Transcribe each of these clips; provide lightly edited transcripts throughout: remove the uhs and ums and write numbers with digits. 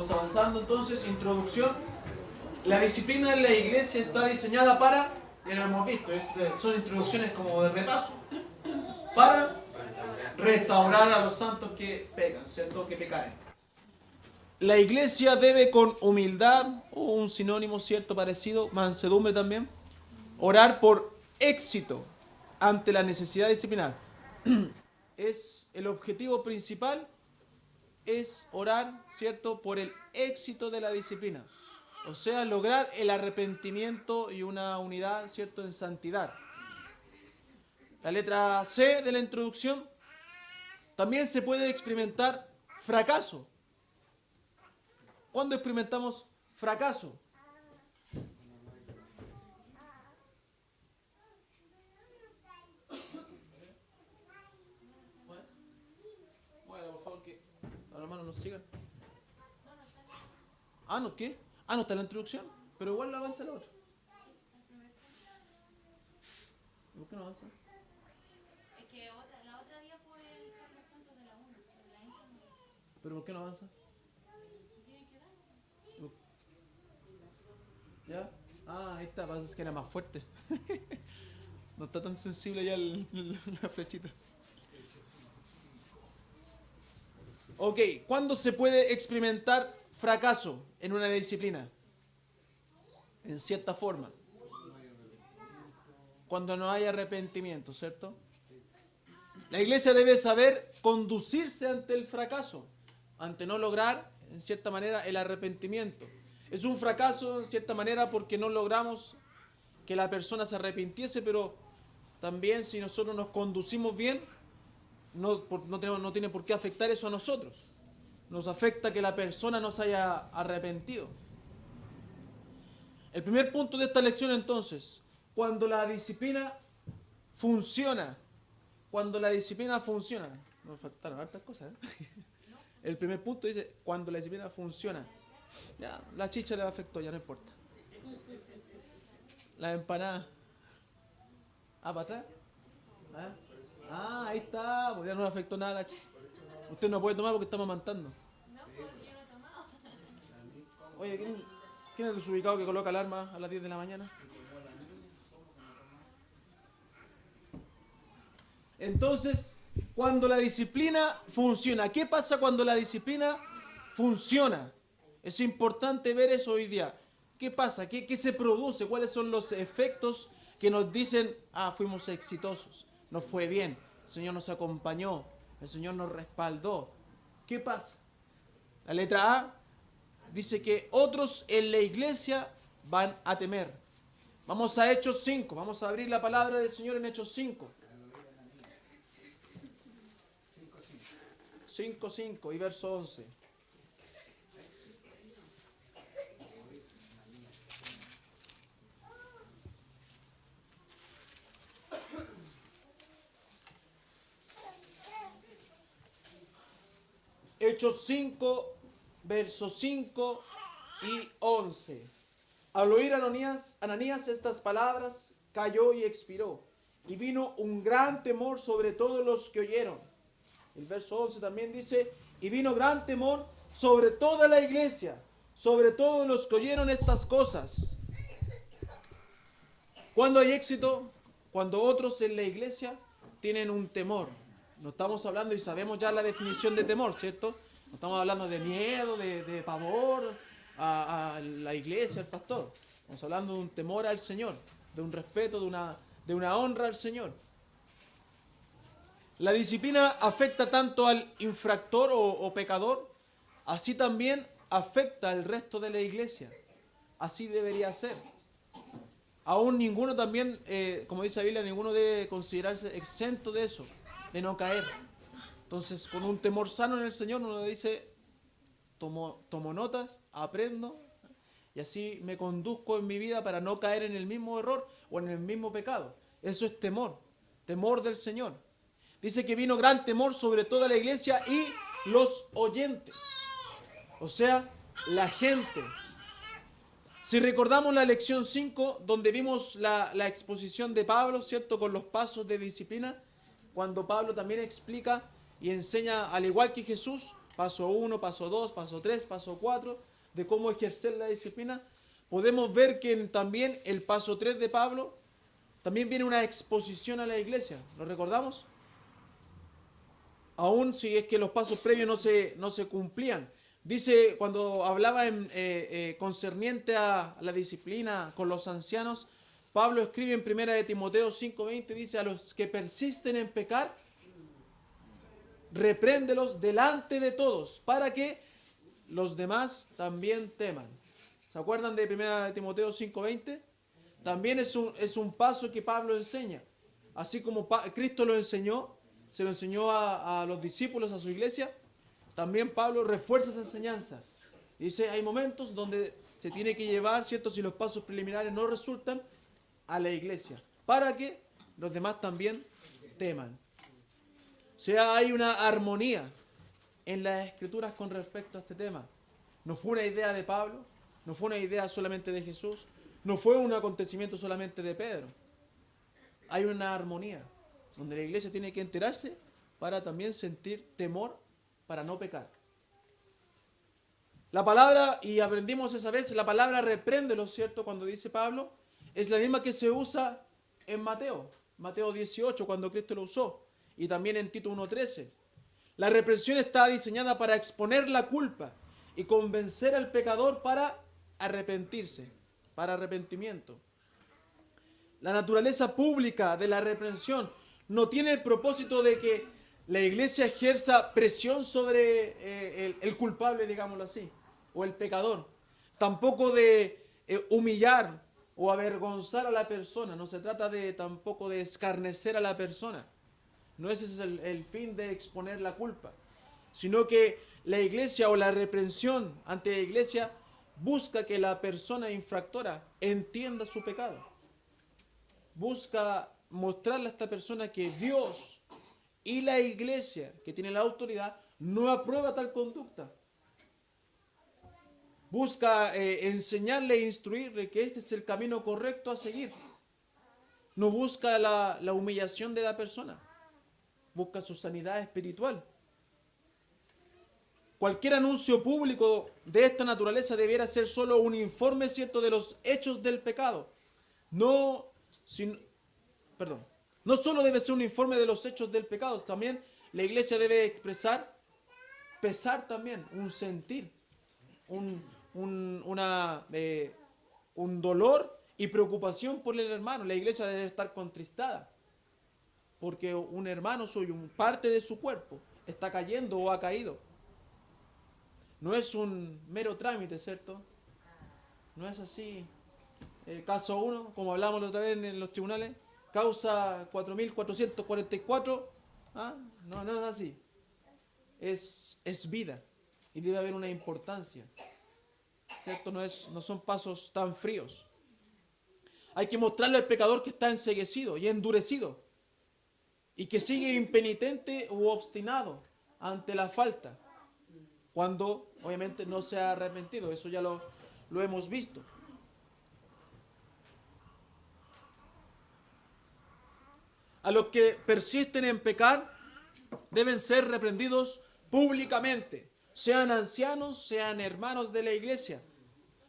Vamos avanzando entonces, introducción. La disciplina en la iglesia está diseñada para, ya lo hemos visto, son introducciones como de repaso, para restaurar a los santos que pecan, ¿cierto? Que pecaren. La iglesia debe con humildad, o un sinónimo cierto parecido, mansedumbre también, orar por éxito ante la necesidad disciplinar. Es el objetivo principal, es orar, ¿cierto?, por el éxito de la disciplina. O sea, lograr el arrepentimiento y una unidad, ¿cierto?, en santidad. La letra C de la introducción, también se puede experimentar fracaso. ¿Cuándo experimentamos fracaso? Bueno, por favor, que los hermanos nos sigan. Ah, ¿no qué? Ah, no está en la introducción, pero igual avanza la otra. ¿Por qué no avanza? Es que la otra día fue son los puntos de la 1, de la intro. ¿Pero por qué no avanza? Tiene que dar. ¿Ya? Ah, ahí está, pasa que era más fuerte. No está tan sensible ya la flechita. Ok, ¿cuándo se puede experimentar fracaso en una disciplina? En cierta forma. Cuando no hay arrepentimiento, ¿cierto? La iglesia debe saber conducirse ante el fracaso, ante no lograr, en cierta manera, el arrepentimiento. Es un fracaso, en cierta manera, porque no logramos que la persona se arrepintiese, pero también si nosotros nos conducimos bien, no tiene por qué afectar eso a nosotros. Nos afecta que la persona no se haya arrepentido. El primer punto de esta lección, entonces, cuando la disciplina funciona, nos faltaron hartas cosas, ¿eh? El primer punto dice, cuando la disciplina funciona. Ya, la chicha le afectó, ya no importa. La empanada. Ah, ¿para atrás? Ahí está, pues ya no le afectó nada a la chicha. Usted no puede tomar porque está amamantando. No, porque yo no he tomado. Oye, ¿quién es el desubicado que coloca alarma a las 10 de la mañana? Entonces, cuando la disciplina funciona, ¿qué pasa cuando la disciplina funciona? Es importante ver eso hoy día. ¿Qué pasa? ¿Qué se produce? ¿Cuáles son los efectos que nos dicen, fuimos exitosos, nos fue bien, el Señor nos acompañó, el Señor nos respaldó? ¿Qué pasa? La letra A dice que otros en la iglesia van a temer. Vamos a Hechos 5, vamos a abrir la palabra del Señor en Hechos 5. 5:5 y verso 11. Hechos 5, versos 5 y 11. Al oír Ananías estas palabras, cayó y expiró. Y vino un gran temor sobre todos los que oyeron. El verso 11 también dice, y vino gran temor sobre toda la iglesia, sobre todos los que oyeron estas cosas. ¿Cuándo hay éxito? Cuando otros en la iglesia tienen un temor. No estamos hablando, y sabemos ya la definición de temor, ¿cierto? No estamos hablando de miedo, de pavor a la iglesia, al pastor. Estamos hablando de un temor al Señor, de un respeto, de una honra al Señor. La disciplina afecta tanto al infractor o pecador, así también afecta al resto de la iglesia. Así debería ser. Aún ninguno también, como dice la Biblia, ninguno debe considerarse exento de eso, de no caer. Entonces, con un temor sano en el Señor, uno dice, tomo notas, aprendo, y así me conduzco en mi vida para no caer en el mismo error o en el mismo pecado. Eso es temor del Señor. Dice que vino gran temor sobre toda la iglesia y los oyentes. O sea, la gente. Si recordamos la lección 5, donde vimos la exposición de Pablo, ¿cierto? Con los pasos de disciplina, cuando Pablo también explica y enseña, al igual que Jesús, paso 1, paso 2, paso 3, paso 4, de cómo ejercer la disciplina, podemos ver que también el paso 3 de Pablo, también viene una exposición a la iglesia. ¿Lo recordamos? Aún si es que los pasos previos no se cumplían. Dice, cuando hablaba concerniente a la disciplina con los ancianos, Pablo escribe en 1 de Timoteo 5:20, dice, a los que persisten en pecar, repréndelos delante de todos, para que los demás también teman. ¿Se acuerdan de 1 de Timoteo 5:20? También es un paso que Pablo enseña. Así como Cristo lo enseñó, se lo enseñó a los discípulos, a su iglesia, también Pablo refuerza esa enseñanza. Dice, hay momentos donde se tiene que llevar, ¿cierto? Si los pasos preliminares no resultan, a la iglesia, para que los demás también teman. O sea, hay una armonía en las escrituras con respecto a este tema. No fue una idea de Pablo, no fue una idea solamente de Jesús, no fue un acontecimiento solamente de Pedro. Hay una armonía donde la iglesia tiene que enterarse para también sentir temor para no pecar. La palabra, y aprendimos esa vez, la palabra repréndelo, ¿cierto? Cuando dice Pablo, es la misma que se usa en Mateo 18, cuando Cristo lo usó, y también en Tito 1:13. La reprensión está diseñada para exponer la culpa y convencer al pecador para arrepentirse, para arrepentimiento. La naturaleza pública de la reprensión no tiene el propósito de que la iglesia ejerza presión sobre el culpable, digámoslo así, o el pecador. Tampoco de humillar o avergonzar a la persona. No se trata tampoco de escarnecer a la persona. No ese es el fin de exponer la culpa. Sino que la iglesia o la reprensión ante la iglesia busca que la persona infractora entienda su pecado. Busca mostrarle a esta persona que Dios y la iglesia, que tiene la autoridad, no aprueba tal conducta. Busca enseñarle e instruirle que este es el camino correcto a seguir. No busca la humillación de la persona. Busca su sanidad espiritual. Cualquier anuncio público de esta naturaleza debiera ser solo un informe cierto de los hechos del pecado. No solo debe ser un informe de los hechos del pecado, también la iglesia debe pesar también, un sentir, un dolor y preocupación por el hermano. La iglesia debe estar contristada, porque un hermano suyo, parte de su cuerpo, está cayendo o ha caído. No es un mero trámite, ¿cierto? No es así. Caso 1, como hablamos la otra vez en los tribunales, causa 4.444. No es así. Es vida. Y debe haber una importancia. ¿Cierto? No son pasos tan fríos. Hay que mostrarle al pecador que está enceguecido y endurecido. Y que sigue impenitente u obstinado ante la falta. Cuando obviamente no se ha arrepentido. Eso ya lo hemos visto. A los que persisten en pecar deben ser reprendidos públicamente, sean ancianos, sean hermanos de la iglesia.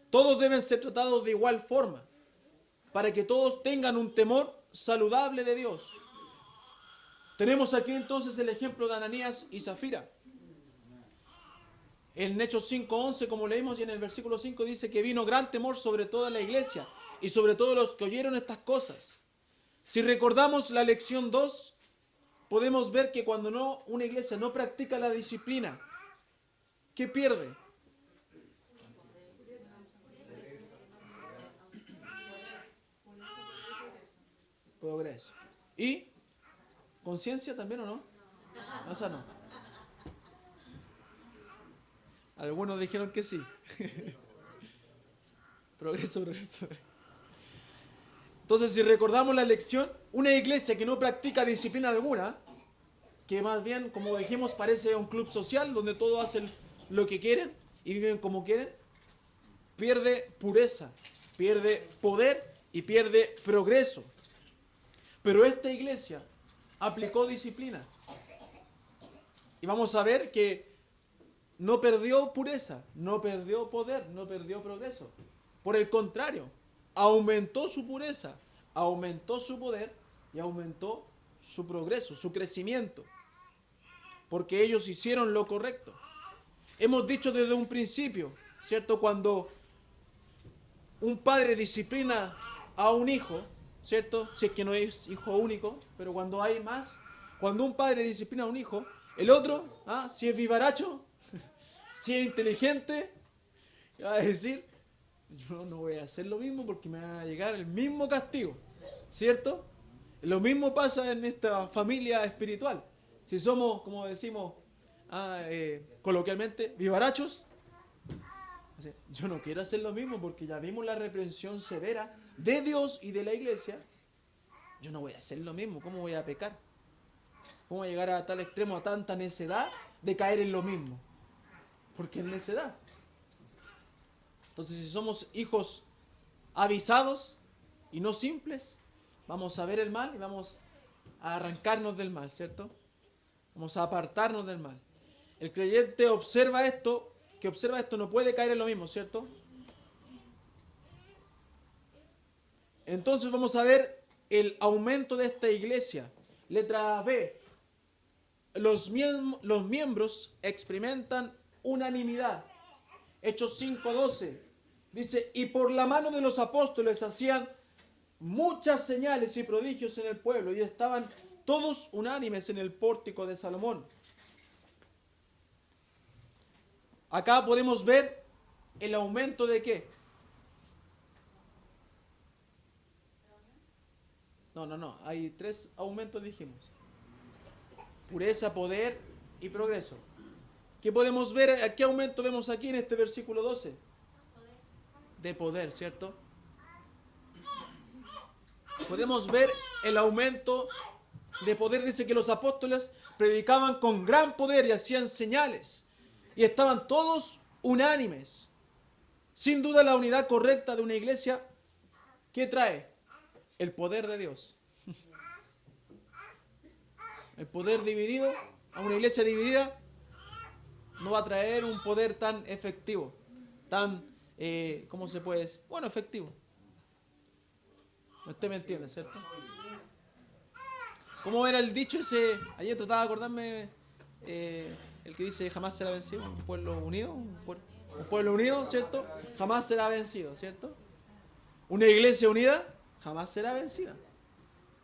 Todos deben ser tratados de igual forma, para que todos tengan un temor saludable de Dios. Tenemos aquí entonces el ejemplo de Ananías y Zafira. En Hechos 5:11, como leímos, y en el versículo 5 dice que vino gran temor sobre toda la iglesia y sobre todos los que oyeron estas cosas. Si recordamos la lección 2, podemos ver que cuando una iglesia no practica la disciplina, ¿qué pierde? Progreso. ¿Y conciencia también o no? Esa no. Algunos dijeron que sí. Progreso. Entonces, si recordamos la lección, una iglesia que no practica disciplina alguna, que más bien, como dijimos, parece un club social donde todos hacen lo que quieren y viven como quieren, pierde pureza, pierde poder y pierde progreso. Pero esta iglesia aplicó disciplina. Y vamos a ver que no perdió pureza, no perdió poder, no perdió progreso. Por el contrario, aumentó su pureza, aumentó su poder y aumentó su progreso, su crecimiento. Porque ellos hicieron lo correcto. Hemos dicho desde un principio, ¿cierto? Cuando un padre disciplina a un hijo, ¿cierto? Si es que no es hijo único, pero cuando hay más, cuando un padre disciplina a un hijo, el otro, si es vivaracho, si es inteligente, va a decir, yo no voy a hacer lo mismo porque me va a llegar el mismo castigo, ¿cierto? Lo mismo pasa en esta familia espiritual. Si somos, como decimos coloquialmente, vivarachos, yo no quiero hacer lo mismo porque ya vimos la reprensión severa de Dios y de la iglesia. Yo no voy a hacer lo mismo. ¿Cómo voy a pecar? ¿Cómo voy a llegar a tal extremo, a tanta necedad de caer en lo mismo? Porque es necedad. Entonces, si somos hijos avisados y no simples, vamos a ver el mal y vamos a arrancarnos del mal, ¿cierto? Vamos a apartarnos del mal. El creyente observa esto, que observa esto no puede caer en lo mismo, ¿cierto? Entonces vamos a ver el aumento de esta iglesia. Letra B. Los miembros experimentan unanimidad. Hechos 5:12 dice, y por la mano de los apóstoles hacían muchas señales y prodigios en el pueblo y estaban todos unánimes en el pórtico de Salomón. Acá podemos ver el aumento de ¿qué? No. Hay 3 aumentos, dijimos. Pureza, poder y progreso. ¿Qué podemos ver? ¿Qué aumento vemos aquí en este versículo 12? De poder, ¿cierto? Podemos ver el aumento de poder. Dice que los apóstoles predicaban con gran poder y hacían señales. Y estaban todos unánimes. Sin duda la unidad correcta de una iglesia, ¿qué trae? El poder de Dios. El poder dividido, a una iglesia dividida, no va a traer un poder tan efectivo. Tan, ¿cómo se puede decir? Bueno, efectivo. Usted me entiende, ¿cierto? ¿Cómo era el dicho ese? Ayer trataba de acordarme, el que dice jamás será vencido, un pueblo unido, un pueblo unido, ¿cierto? Jamás será vencido, ¿cierto? Una iglesia unida jamás será vencida.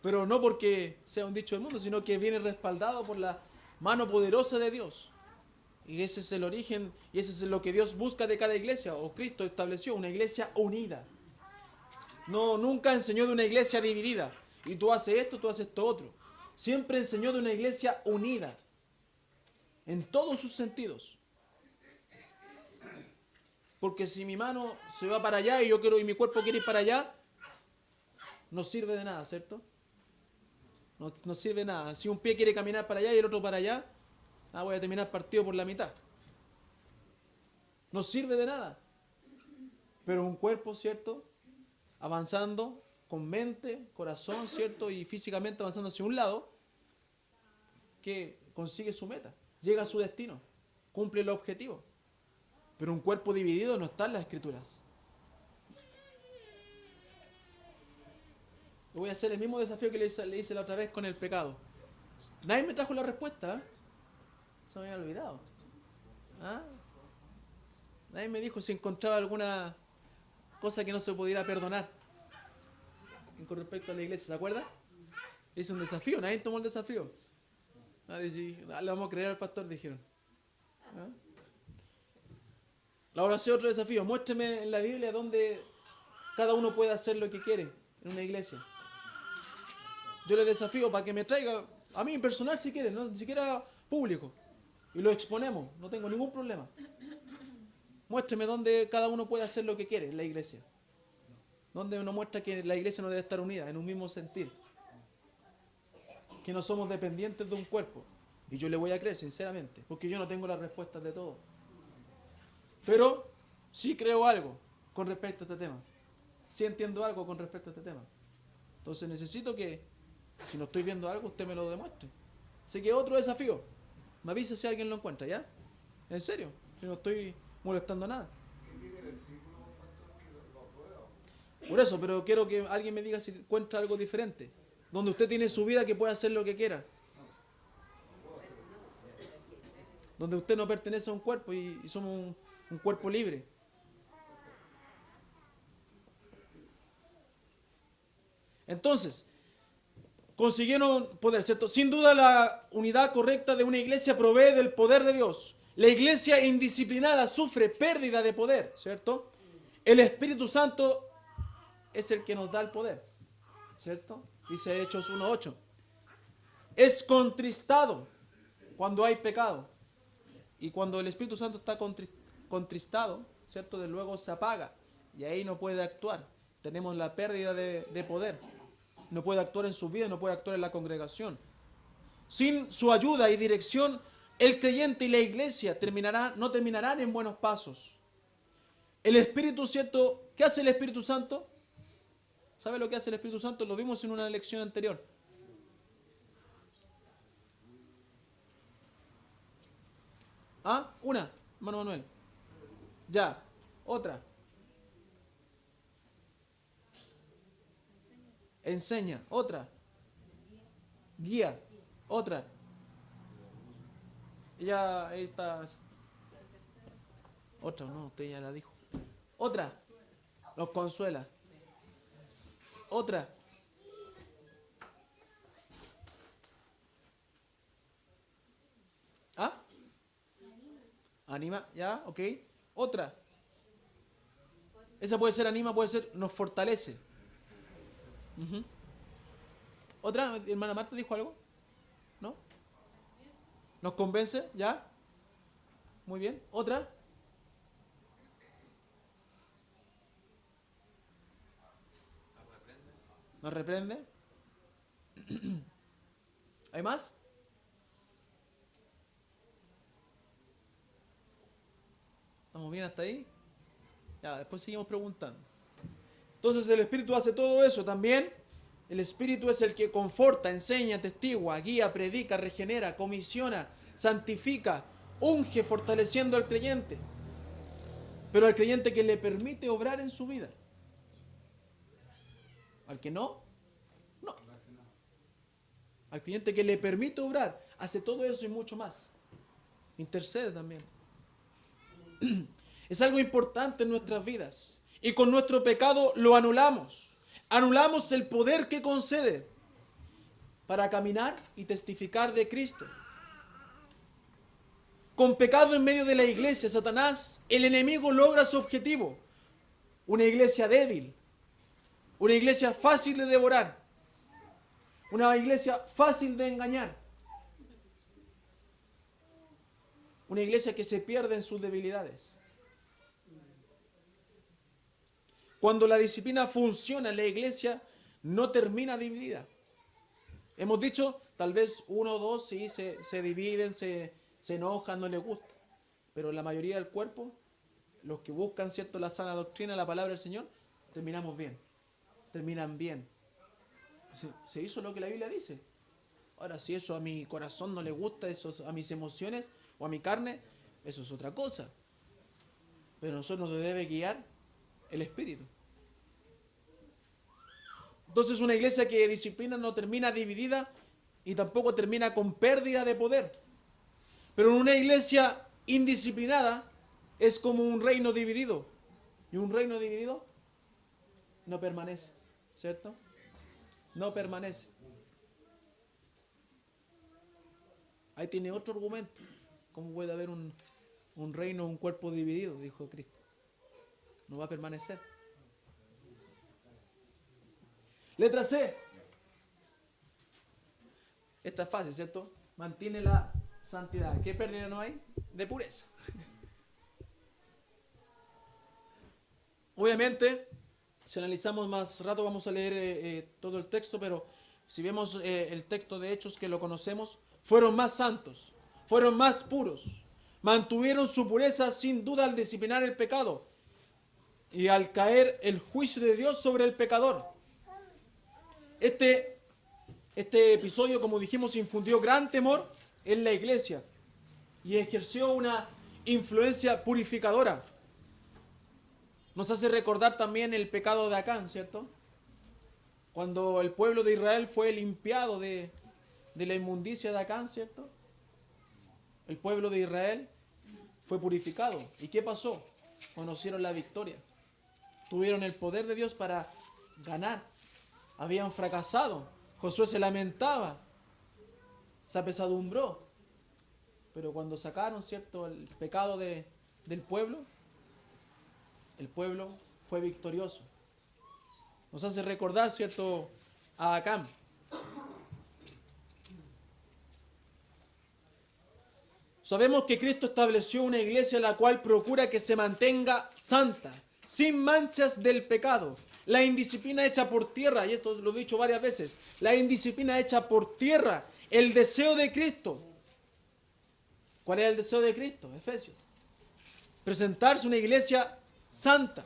Pero no porque sea un dicho del mundo, sino que viene respaldado por la mano poderosa de Dios. Y ese es el origen, y ese es lo que Dios busca de cada iglesia, o Cristo estableció, una iglesia unida. No, nunca enseñó de una iglesia dividida. Y tú haces esto, tú haces esto otro. Siempre enseñó de una iglesia unida. En todos sus sentidos. Porque si mi mano se va para allá y yo quiero y mi cuerpo quiere ir para allá, no sirve de nada, ¿cierto? No sirve de nada. Si un pie quiere caminar para allá y el otro para allá, voy a terminar partido por la mitad. No sirve de nada. Pero un cuerpo, ¿cierto? Avanzando con mente, corazón, ¿cierto? Y físicamente avanzando hacia un lado, que consigue su meta, llega a su destino, cumple el objetivo. Pero un cuerpo dividido no está en las Escrituras. Yo voy a hacer el mismo desafío que le hice la otra vez con el pecado. Nadie me trajo la respuesta, ¿eh? Se me había olvidado. Nadie me dijo si encontraba alguna cosa que no se pudiera perdonar con respecto a la iglesia, ¿se acuerda? Hice un desafío, nadie tomó el desafío. Le vamos a creer al pastor, dijeron. Ahora hace otro desafío, muéstreme en la Biblia donde cada uno puede hacer lo que quiere en una iglesia. Yo le desafío para que me traiga, a mí personal si quiere, no ni siquiera público, y lo exponemos, no tengo ningún problema. Muéstreme donde cada uno puede hacer lo que quiere en la iglesia. Donde nos muestra que la iglesia no debe estar unida en un mismo sentir. Que no somos dependientes de un cuerpo. Y yo le voy a creer, sinceramente, porque yo no tengo las respuestas de todo. Pero sí creo algo con respecto a este tema. Sí entiendo algo con respecto a este tema. Entonces necesito que, si no estoy viendo algo, usted me lo demuestre. Así que otro desafío. Me avisa si alguien lo encuentra, ¿ya? ¿En serio? Yo no estoy molestando a nada. Por eso, pero quiero que alguien me diga si encuentra algo diferente. Donde usted tiene su vida que puede hacer lo que quiera. Donde usted no pertenece a un cuerpo y somos un cuerpo libre. Entonces, consiguieron poder, ¿cierto? Sin duda la unidad correcta de una iglesia provee del poder de Dios. La iglesia indisciplinada sufre pérdida de poder, ¿cierto? El Espíritu Santo es el que nos da el poder, ¿cierto? Dice Hechos 1:8. Es contristado cuando hay pecado. Y cuando el Espíritu Santo está contristado, ¿cierto? De luego se apaga y ahí no puede actuar. Tenemos la pérdida de poder. No puede actuar en su vida, no puede actuar en la congregación. Sin su ayuda y dirección, el creyente y la iglesia no terminarán en buenos pasos. El Espíritu, ¿cierto? ¿Qué hace el Espíritu Santo? ¿Sabe lo que hace el Espíritu Santo? Lo vimos en una lección anterior. ¿Ah? Una, hermano Manuel. Ya. Otra. Enseña. Otra. Guía. Otra. Ya ahí está. Otra, no, usted ya la dijo. Otra. Los consuela. Otra. ¿Ah? Anima, ya, ok. Otra. Esa puede ser anima, puede ser nos fortalece. Uh-huh. ¿Otra? ¿Hermana Marta dijo algo? ¿No? ¿Nos convence? ¿Ya? Muy bien. ¿Otra? ¿Nos reprende? ¿Hay más? ¿Estamos bien hasta ahí? Ya, después seguimos preguntando. Entonces el Espíritu hace todo eso también. El Espíritu es el que conforta, enseña, testigua, guía, predica, regenera, comisiona, santifica, unge, fortaleciendo al creyente. Pero al creyente que le permite obrar en su vida. Al que no, no. Al creyente que le permite obrar, hace todo eso y mucho más. Intercede también. Es algo importante en nuestras vidas. Y con nuestro pecado lo anulamos. Anulamos el poder que concede para caminar y testificar de Cristo. Con pecado en medio de la iglesia, Satanás, el enemigo logra su objetivo. Una iglesia débil. Una iglesia fácil de devorar. Una iglesia fácil de engañar. Una iglesia que se pierde en sus debilidades. Cuando la disciplina funciona, la iglesia no termina dividida. Hemos dicho, tal vez uno o dos sí se dividen, se enojan, no les gusta. Pero la mayoría del cuerpo, los que buscan, ¿cierto?, la sana doctrina, la palabra del Señor, terminamos bien. Terminan bien. Se hizo lo que la Biblia dice. Ahora, si eso a mi corazón no le gusta, eso a mis emociones o a mi carne, eso es otra cosa. Pero a nosotros nos debe guiar el Espíritu. Entonces una iglesia que disciplina no termina dividida y tampoco termina con pérdida de poder. Pero una iglesia indisciplinada es como un reino dividido. Y un reino dividido no permanece, ¿cierto? No permanece. Ahí tiene otro argumento. ¿Cómo puede haber un reino, un cuerpo dividido? Dijo Cristo. No va a permanecer. Letra C. Esta es fácil, ¿cierto? Mantiene la santidad. ¿Qué pérdida no hay? De pureza. Obviamente, si analizamos más rato vamos a leer todo el texto, pero si vemos el texto de Hechos que lo conocemos, fueron más santos, fueron más puros, mantuvieron su pureza sin duda al disciplinar el pecado y al caer el juicio de Dios sobre el pecador. Este episodio, como dijimos, infundió gran temor en la iglesia y ejerció una influencia purificadora. Nos hace recordar también el pecado de Acán, ¿cierto? Cuando el pueblo de Israel fue limpiado de la inmundicia de Acán, ¿cierto? El pueblo de Israel fue purificado. ¿Y qué pasó? Conocieron la victoria. Tuvieron el poder de Dios para ganar. Habían fracasado. Josué se lamentaba. Se apesadumbró. Pero cuando sacaron, ¿cierto?, el pecado del pueblo, el pueblo fue victorioso. Nos hace recordar, ¿cierto?, a Acán. Sabemos que Cristo estableció una iglesia la cual procura que se mantenga santa, sin manchas del pecado. La indisciplina hecha por tierra, y esto lo he dicho varias veces, la indisciplina hecha por tierra, el deseo de Cristo. ¿Cuál es el deseo de Cristo? Efesios. Presentarse una iglesia santa.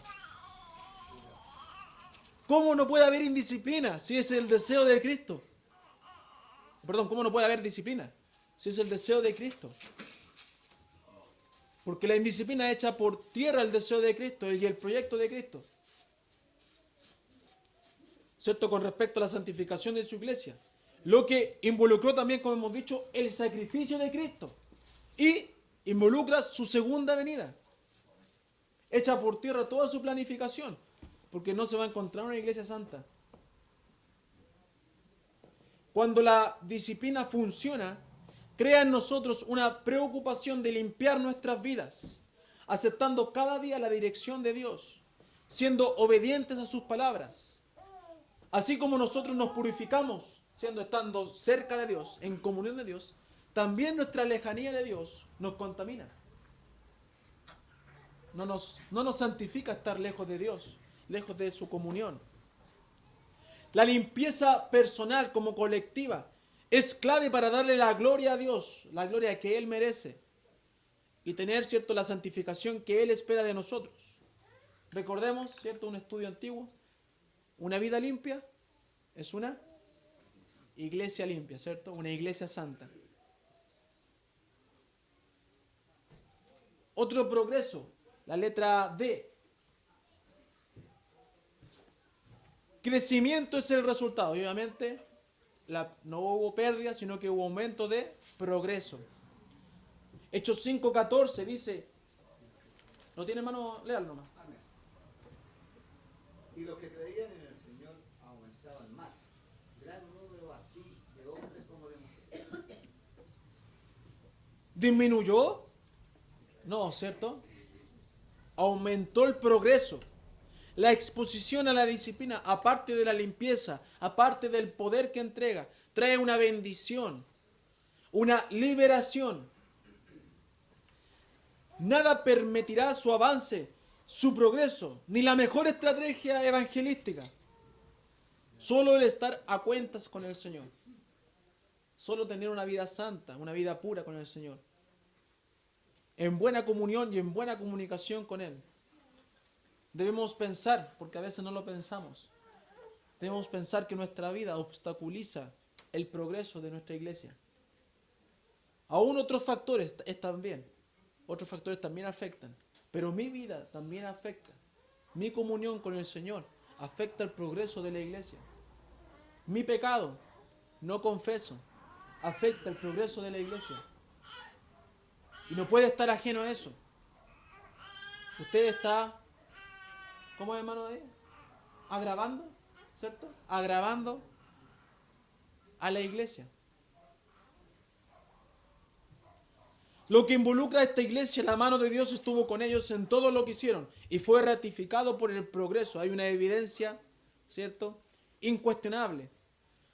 ¿Cómo no puede haber indisciplina si es el deseo de Cristo? Perdón, ¿cómo no puede haber disciplina si es el deseo de Cristo? Porque la indisciplina echa por tierra el deseo de Cristo y el proyecto de Cristo. ¿Cierto? Con respecto a la santificación de su iglesia. Lo que involucró también, como hemos dicho, el sacrificio de Cristo. Y involucra su segunda venida. Echa por tierra toda su planificación. Porque no se va a encontrar una iglesia santa. Cuando la disciplina funciona, crea en nosotros una preocupación de limpiar nuestras vidas, aceptando cada día la dirección de Dios, siendo obedientes a sus palabras. Así como nosotros nos purificamos, estando cerca de Dios, en comunión de Dios, también nuestra lejanía de Dios nos contamina. No nos santifica estar lejos de Dios, lejos de su comunión. La limpieza personal como colectiva es clave para darle la gloria a Dios, la gloria que Él merece, y tener, ¿cierto?, la santificación que Él espera de nosotros. Recordemos, ¿cierto?, un estudio antiguo, una vida limpia es una iglesia limpia, ¿cierto?, una iglesia santa. Otro progreso, la letra D. Crecimiento es el resultado, y obviamente no hubo pérdida, sino que hubo aumento de progreso. Hechos 5:14 dice, ¿no tiene mano? Léalo nomás. Amén. Y los que creían en el Señor aumentaban más, gran número así de hombres como de mujeres. ¿Disminuyó? No, ¿cierto? Aumentó el progreso. La exposición a la disciplina, aparte de la limpieza, aparte del poder que entrega, trae una bendición, una liberación. Nada permitirá su avance, su progreso, ni la mejor estrategia evangelística. Solo el estar a cuentas con el Señor. Solo tener una vida santa, una vida pura con el Señor. En buena comunión y en buena comunicación con Él. Debemos pensar, porque a veces no lo pensamos, debemos pensar que nuestra vida obstaculiza el progreso de nuestra iglesia. Aún otros factores otros factores también afectan, pero mi vida también afecta. Mi comunión con el Señor afecta el progreso de la iglesia. Mi pecado, no confeso, afecta el progreso de la iglesia. Y no puede estar ajeno a eso. Usted está... ¿Cómo es, hermano? Agravando, ¿cierto? Agravando a la iglesia. Lo que involucra a esta iglesia, la mano de Dios estuvo con ellos en todo lo que hicieron y fue ratificado por el progreso. Hay una evidencia, ¿cierto?, incuestionable.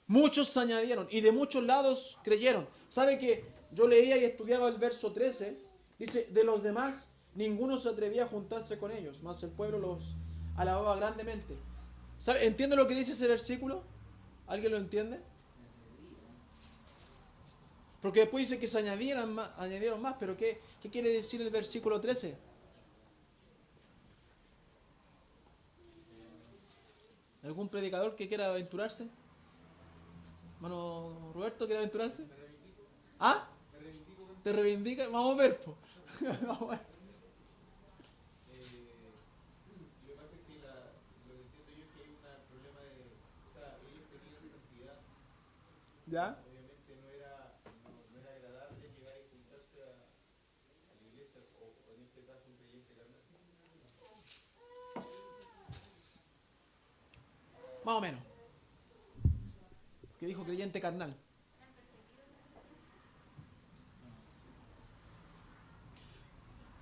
Muchos se añadieron y de muchos lados creyeron. ¿Sabe que yo leía y estudiaba el verso 13? Dice, de los demás, ninguno se atrevía a juntarse con ellos, mas el pueblo los alababa grandemente. ¿Sabe? ¿Entiende lo que dice ese versículo? ¿Alguien lo entiende? Porque después dice que se añadieron más, pero ¿qué quiere decir el versículo 13? ¿Algún predicador que quiera aventurarse? Hermano Roberto, ¿quiere aventurarse? ¿Ah? ¿Te reivindica? Vamos a ver, po. Lo que pasa es que lo que entiendo yo es que hay un problema de, o sea, ellos tenían santidad. ¿Ya? Obviamente no era agradable llegar y juntarse a la iglesia, o en este caso un creyente carnal. Más o menos. Que dijo creyente carnal.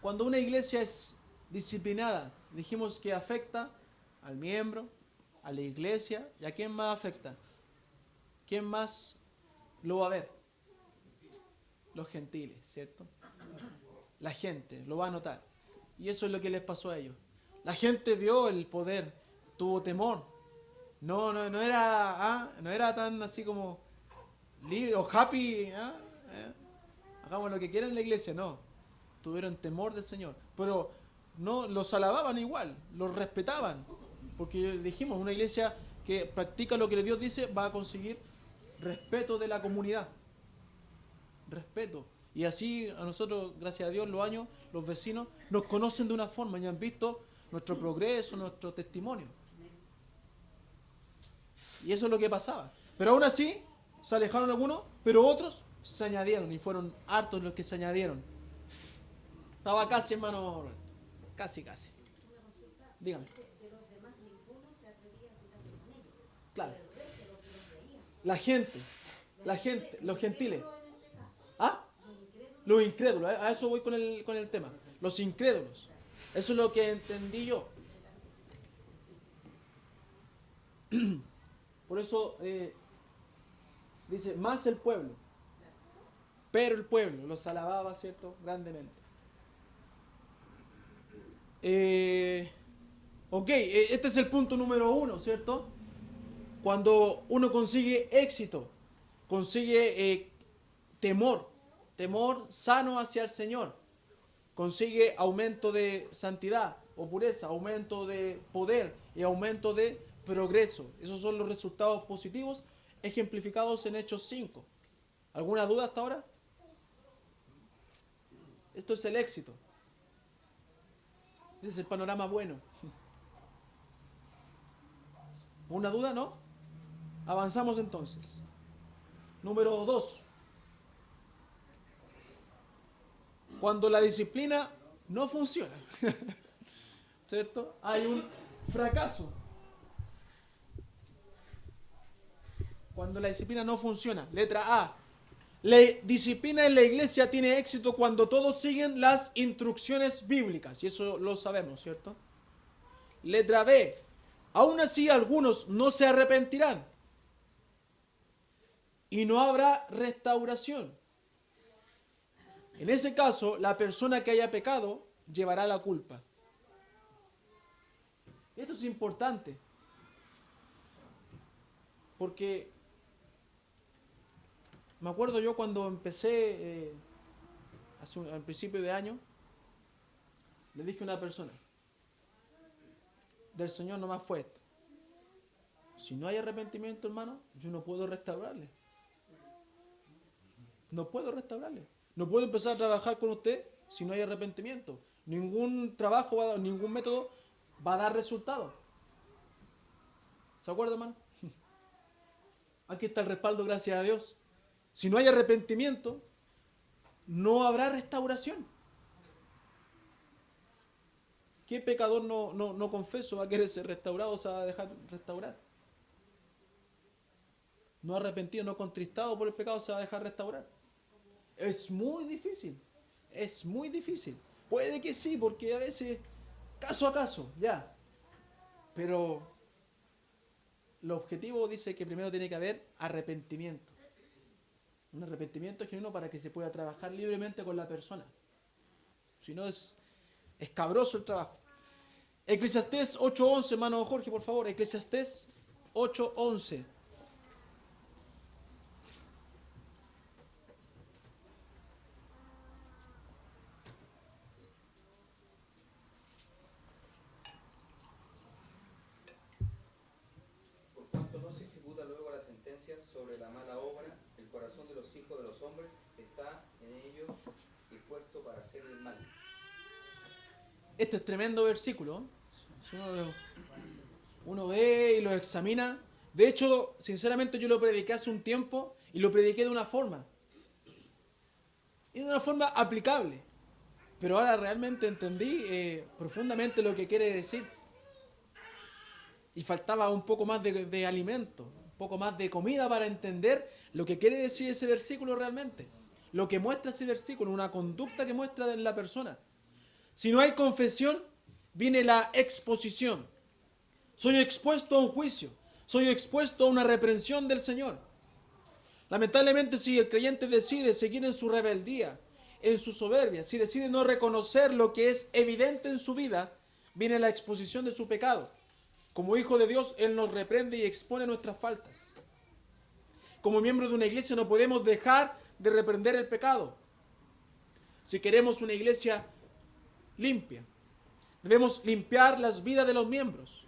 Cuando una iglesia es disciplinada, dijimos que afecta al miembro, a la iglesia, ¿y a quién más afecta? ¿Quién más lo va a ver? Los gentiles, ¿cierto? La gente lo va a notar. Y eso es lo que les pasó a ellos. La gente vio el poder, tuvo temor. No era tan así como libre o happy. Hagamos lo que quieran en la iglesia, no. Tuvieron temor del Señor. Pero no los alababan igual, los respetaban. Porque dijimos, una iglesia que practica lo que Dios dice va a conseguir respeto de la comunidad. Respeto. Y así a nosotros, gracias a Dios, los vecinos nos conocen de una forma y han visto nuestro progreso, nuestro testimonio. Y eso es lo que pasaba. Pero aún así, se alejaron algunos, pero otros se añadieron y fueron hartos los que se añadieron. Estaba casi, hermano Roberto. Casi. Dígame. De los demás ninguno se atrevía a juntarse con ellos. Claro. Pero el resto, los que los veían. La gente, los gentiles. Incrédulos en este caso. ¿Ah? Los incrédulos, a eso voy con el tema. Los incrédulos. Eso es lo que entendí yo. Por eso dice, más el pueblo. Pero el pueblo los alababa, ¿cierto? Grandemente. Este es el punto número 1, ¿cierto? Cuando uno consigue éxito, consigue temor sano hacia el Señor, consigue aumento de santidad o pureza, aumento de poder y aumento de progreso. Esos son los resultados positivos ejemplificados en Hechos 5. ¿Alguna duda hasta ahora? Esto es el éxito. Ese es el panorama bueno. ¿Una duda? ¿No? Avanzamos entonces. Número 2. Cuando la disciplina no funciona, ¿cierto? Hay un fracaso. Cuando la disciplina no funciona. Letra A. La disciplina en la iglesia tiene éxito cuando todos siguen las instrucciones bíblicas. Y eso lo sabemos, ¿cierto? Letra B. Aún así algunos no se arrepentirán. Y no habrá restauración. En ese caso, la persona que haya pecado llevará la culpa. Esto es importante. Porque me acuerdo yo cuando empecé, al principio de año, le dije a una persona, del Señor nomás fue esto. Si no hay arrepentimiento, hermano, yo no puedo restaurarle. No puedo restaurarle. No puedo empezar a trabajar con usted si no hay arrepentimiento. Ningún trabajo va a dar, ningún método va a dar resultado. ¿Se acuerda, hermano? Aquí está el respaldo, gracias a Dios. Si no hay arrepentimiento, no habrá restauración. ¿Qué pecador no confeso va a querer ser restaurado o se va a dejar restaurar? No arrepentido, no contristado por el pecado se va a dejar restaurar. Es muy difícil. Es muy difícil. Puede que sí, porque a veces, caso a caso, ya. Pero el objetivo dice que primero tiene que haber arrepentimiento. Un arrepentimiento genuino para que se pueda trabajar libremente con la persona. Si no es escabroso el trabajo. Eclesiastés 8:11, hermano Jorge, por favor. Eclesiastés 8:11. Por cuanto no se ejecuta luego la sentencia sobre la mala obra, el corazón de los hijos de los hombres está en ellos y dispuesto para hacer el mal. Este es tremendo versículo. Si uno ve y lo examina. De hecho, sinceramente yo lo prediqué hace un tiempo y lo prediqué de una forma. Y de una forma aplicable. Pero ahora realmente entendí profundamente lo que quiere decir. Y faltaba un poco más de alimento, un poco más de comida para entender lo que quiere decir ese versículo realmente. Lo que muestra ese versículo, una conducta que muestra en la persona. Si no hay confesión, viene la exposición. Soy expuesto a un juicio. Soy expuesto a una reprensión del Señor. Lamentablemente, si el creyente decide seguir en su rebeldía, en su soberbia, si decide no reconocer lo que es evidente en su vida, viene la exposición de su pecado. Como hijo de Dios, Él nos reprende y expone nuestras faltas. Como miembros de una iglesia no podemos dejar de reprender el pecado. Si queremos una iglesia limpia, debemos limpiar las vidas de los miembros.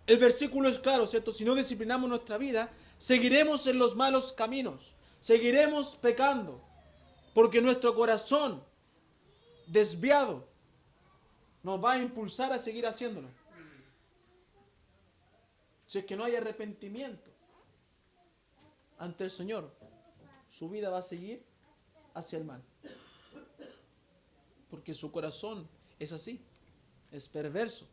El versículo es claro, ¿cierto? Si no disciplinamos nuestra vida, seguiremos en los malos caminos, seguiremos pecando, porque nuestro corazón desviado nos va a impulsar a seguir haciéndolo. Si es que no hay arrepentimiento ante el Señor, su vida va a seguir hacia el mal. Porque su corazón es así, es perverso.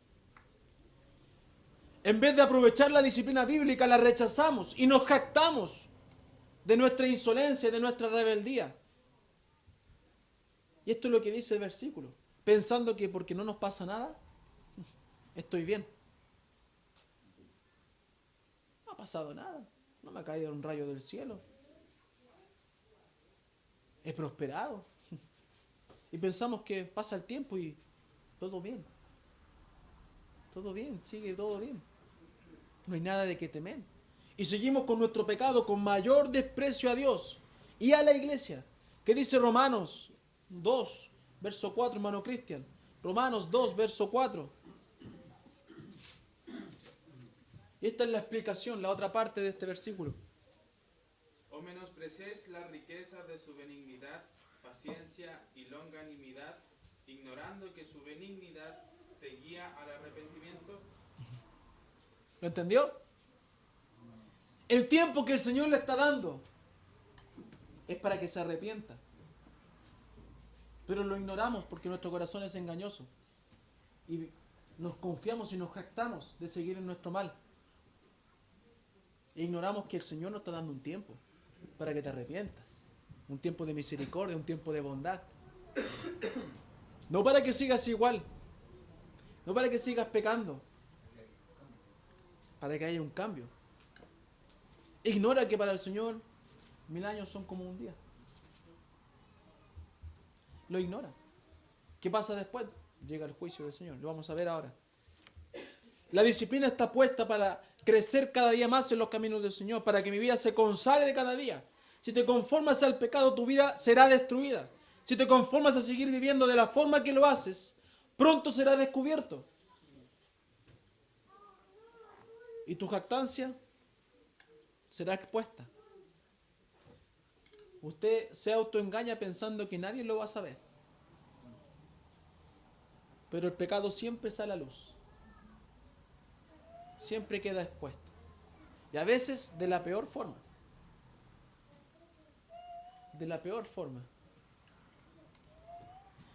En vez de aprovechar la disciplina bíblica, la rechazamos y nos jactamos de nuestra insolencia, de nuestra rebeldía. Y esto es lo que dice el versículo, pensando que porque no nos pasa nada, estoy bien. No ha pasado nada, no me ha caído un rayo del cielo. He prosperado. Y pensamos que pasa el tiempo y todo bien. Todo bien, sigue todo bien. No hay nada de qué temer. Y seguimos con nuestro pecado, con mayor desprecio a Dios y a la iglesia. ¿Qué dice Romanos 2, verso 4, hermano Cristian? Romanos 2, verso 4. Y esta es la explicación, la otra parte de este versículo. O menosprecies la riqueza de su benignidad, paciencia y longanimidad, ignorando que su benignidad te guía al arrepentimiento. ¿Lo entendió? El tiempo que el Señor le está dando es para que se arrepienta. Pero lo ignoramos porque nuestro corazón es engañoso. Y nos confiamos y nos jactamos de seguir en nuestro mal. E ignoramos que el Señor nos está dando un tiempo para que te arrepientas. Un tiempo de misericordia, un tiempo de bondad. No para que sigas igual. No para que sigas pecando. Para que haya un cambio. Ignora que para el Señor 1000 años son como un día. Lo ignora. ¿Qué pasa después? Llega el juicio del Señor. Lo vamos a ver ahora. La disciplina está puesta para crecer cada día más en los caminos del Señor, para que mi vida se consagre cada día. Si te conformas al pecado, tu vida será destruida. Si te conformas a seguir viviendo de la forma que lo haces, pronto será descubierto. Y tu jactancia será expuesta. Usted se autoengaña pensando que nadie lo va a saber. Pero el pecado siempre sale a la luz. Siempre queda expuesto. Y a veces de la peor forma. De la peor forma.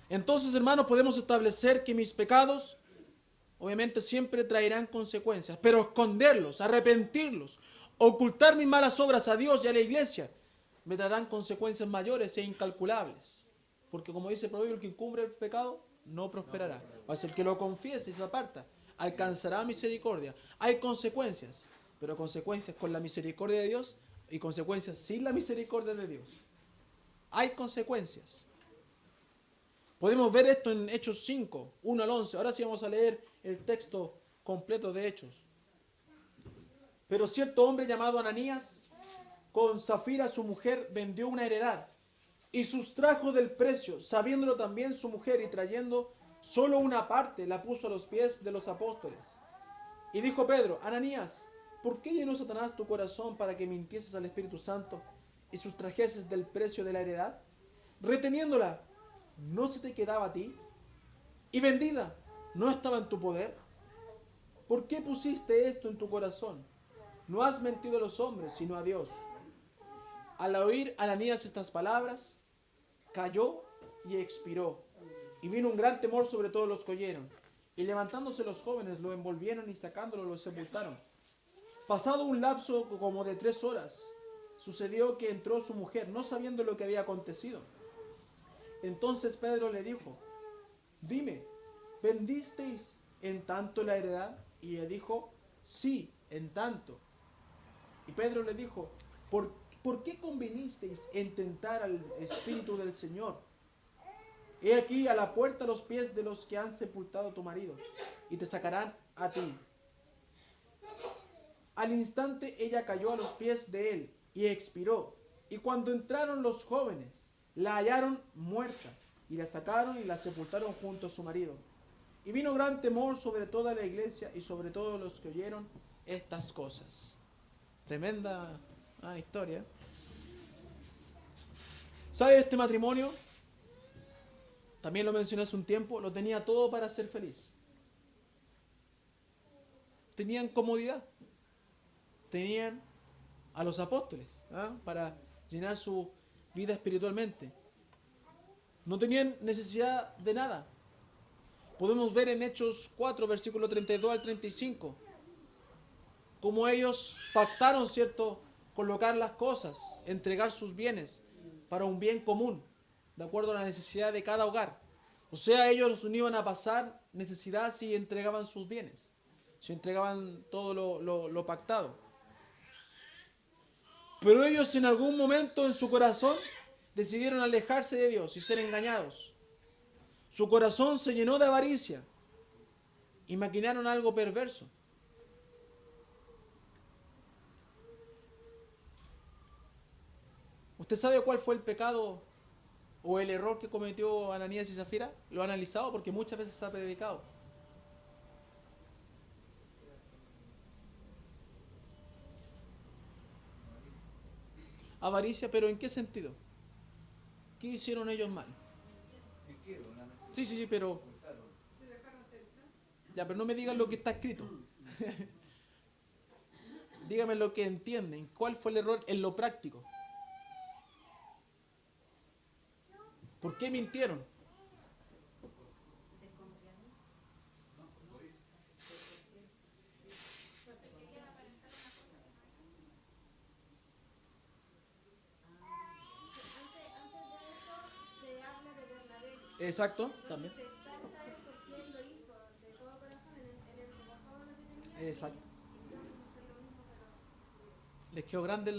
Entonces, hermanos, podemos establecer que mis pecados obviamente siempre traerán consecuencias, pero esconderlos, arrepentirlos, ocultar mis malas obras a Dios y a la iglesia, me traerán consecuencias mayores e incalculables. Porque como dice el proverbio, el que encubre el pecado no prosperará. Mas el que lo confiese y se aparta, alcanzará misericordia. Hay consecuencias, pero consecuencias con la misericordia de Dios y consecuencias sin la misericordia de Dios. Hay consecuencias. Podemos ver esto en Hechos 5, 1 al 11. Ahora sí vamos a leer el texto completo de Hechos. Pero cierto hombre llamado Ananías, con Zafira su mujer, vendió una heredad y sustrajo del precio, sabiéndolo también su mujer, y trayendo solo una parte, la puso a los pies de los apóstoles. Y dijo Pedro: Ananías, ¿por qué llenó Satanás tu corazón para que mintieses al Espíritu Santo y sustrajeses del precio de la heredad, reteniéndola no se te quedaba a ti? ¿Y vendida no estaba en tu poder? ¿Por qué pusiste esto en tu corazón? No has mentido a los hombres, sino a Dios. Al oír Ananías estas palabras, cayó y expiró. Y vino un gran temor sobre todos los que oyeron. Y levantándose los jóvenes, lo envolvieron y sacándolo lo sepultaron. Pasado un lapso como de 3 horas, sucedió que entró su mujer, no sabiendo lo que había acontecido. Entonces Pedro le dijo: dime, ¿vendisteis en tanto la heredad? Y ella dijo: sí, en tanto. Y Pedro le dijo: ¿por qué convinisteis en tentar al Espíritu del Señor? He aquí a la puerta los pies de los que han sepultado a tu marido, y te sacarán a ti. Al instante ella cayó a los pies de él y expiró. Y cuando entraron los jóvenes, la hallaron muerta, y la sacaron y la sepultaron junto a su marido. Y vino gran temor sobre toda la iglesia y sobre todos los que oyeron estas cosas. Tremenda historia. ¿Sabe? Este matrimonio, también lo mencioné hace un tiempo, lo tenía todo para ser feliz. Tenían comodidad. Tenían a los apóstoles para llenar su vida espiritualmente. No tenían necesidad de nada. Podemos ver en Hechos 4, versículo 32 al 35, cómo ellos pactaron, ¿cierto?, colocar las cosas, entregar sus bienes para un bien común, de acuerdo a la necesidad de cada hogar. O sea, ellos no iban a pasar necesidad si entregaban sus bienes, si entregaban todo lo pactado. Pero ellos en algún momento en su corazón decidieron alejarse de Dios y ser engañados. Su corazón se llenó de avaricia y maquinaron algo perverso. ¿Usted sabe cuál fue el pecado o el error que cometió Ananías y Zafira? Lo ha analizado porque muchas veces se ha predicado. Avaricia, pero ¿en qué sentido? ¿Qué hicieron ellos mal? Sí, pero... Ya, pero no me digan lo que está escrito. Dígame lo que entienden. ¿Cuál fue el error en lo práctico? ¿Por qué mintieron? Exacto, también. Exacto. Les quedó grande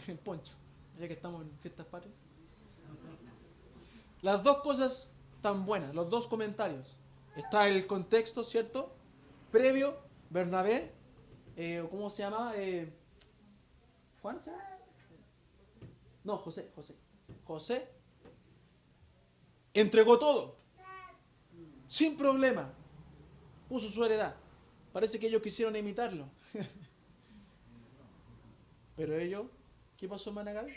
el poncho, ya que estamos en fiestas patrias. Las dos cosas tan buenas, los dos comentarios. Está el contexto, ¿cierto? Previo, Bernabé, ¿cómo se llama? ¿Juan? No, José. José entregó todo, sin problema, puso su heredad. Parece que ellos quisieron imitarlo. Pero ellos, ¿qué pasó, hermana Gaby?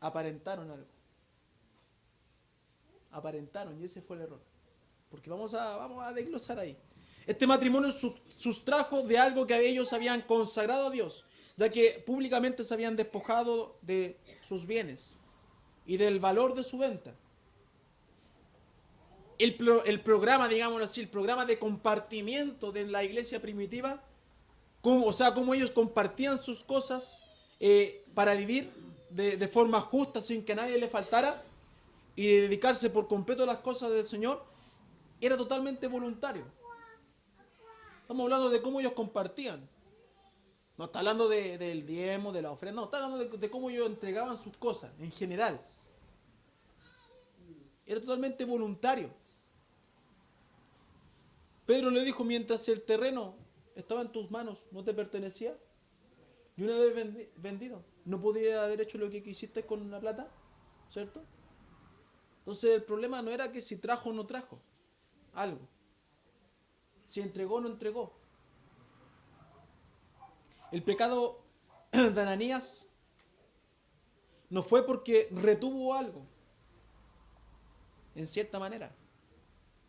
Aparentaron algo. Aparentaron, y ese fue el error. Porque vamos a desglosar ahí. Este matrimonio sustrajo de algo que ellos habían consagrado a Dios, ya que públicamente se habían despojado de sus bienes y del valor de su venta. El programa, digámoslo así, el programa de compartimiento de la iglesia primitiva, cómo ellos compartían sus cosas para vivir de forma justa, sin que a nadie le faltara, y dedicarse por completo a las cosas del Señor, era totalmente voluntario. Estamos hablando de cómo ellos compartían. No está hablando del diezmo, de la ofrenda, no, está hablando de cómo ellos entregaban sus cosas, en general. Era totalmente voluntario. Pedro le dijo: mientras el terreno estaba en tus manos, no te pertenecía, y una vez vendido, no podría haber hecho lo que quisiste con la plata, ¿cierto? Entonces el problema no era que si trajo o no trajo algo, si entregó o no entregó. El pecado de Ananías no fue porque retuvo algo, en cierta manera,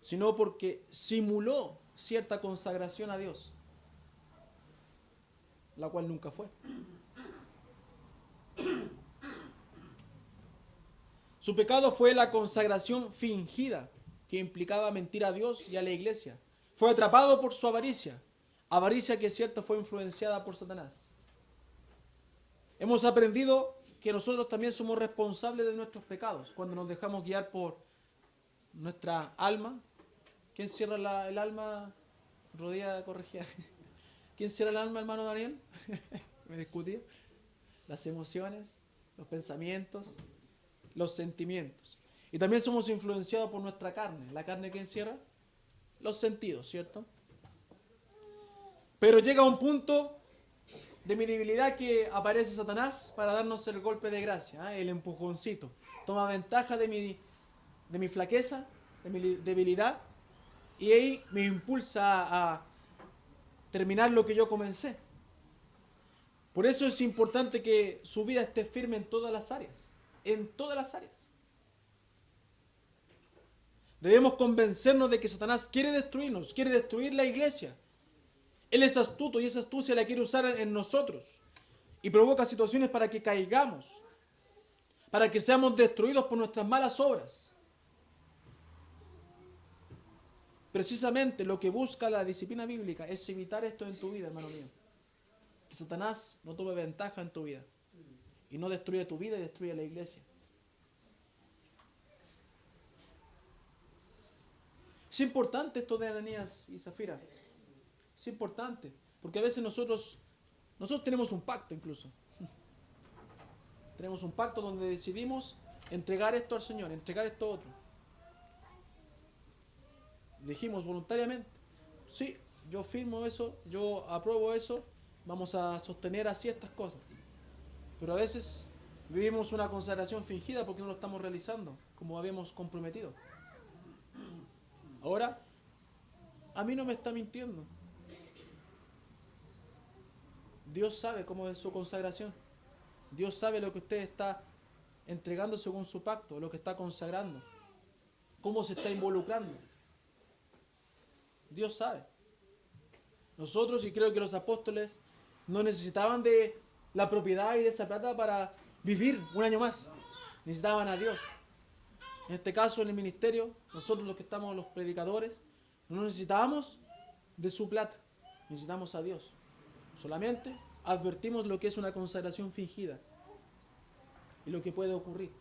sino porque simuló cierta consagración a Dios, la cual nunca fue. Su pecado fue la consagración fingida, que implicaba mentir a Dios y a la iglesia. Fue atrapado por su avaricia que es cierto fue influenciada por Satanás. Hemos aprendido que nosotros también somos responsables de nuestros pecados cuando nos dejamos guiar por nuestra alma. ¿Quién cierra el alma? Rodilla corregida. ¿Quién cierra el alma, hermano Daniel? Me discutía. Las emociones, los pensamientos, los sentimientos. Y también somos influenciados por nuestra carne. ¿La carne qué encierra? Los sentidos, ¿cierto? Pero llega un punto de mi debilidad que aparece Satanás para darnos el golpe de gracia, el empujoncito. Toma ventaja de mi flaqueza, de mi debilidad, y ahí me impulsa a terminar lo que yo comencé. Por eso es importante que su vida esté firme en todas las áreas. En todas las áreas. Debemos convencernos de que Satanás quiere destruirnos, quiere destruir la iglesia. Él es astuto y esa astucia la quiere usar en nosotros. Y provoca situaciones para que caigamos, para que seamos destruidos por nuestras malas obras. Precisamente lo que busca la disciplina bíblica es evitar esto en tu vida, hermano mío. Que Satanás no tome ventaja en tu vida y no destruya tu vida y destruya la iglesia. Es importante esto de Ananías y Zafira. Es importante, porque a veces nosotros tenemos un pacto incluso. Tenemos un pacto donde decidimos entregar esto al Señor, entregar esto a otro. Dijimos voluntariamente, sí, yo firmo eso, yo apruebo eso, vamos a sostener así estas cosas. Pero a veces vivimos una consagración fingida porque no lo estamos realizando como habíamos comprometido. Ahora, a mí no me está mintiendo. Dios sabe cómo es su consagración. Dios sabe lo que usted está entregando según su pacto, lo que está consagrando, cómo se está involucrando. Dios sabe. Nosotros, y creo que los apóstoles, no necesitaban de la propiedad y de esa plata para vivir un año más. Necesitaban a Dios. En este caso, en el ministerio, nosotros los que estamos, los predicadores, no necesitamos de su plata. Necesitamos a Dios. Solamente advertimos lo que es una consagración fingida y lo que puede ocurrir.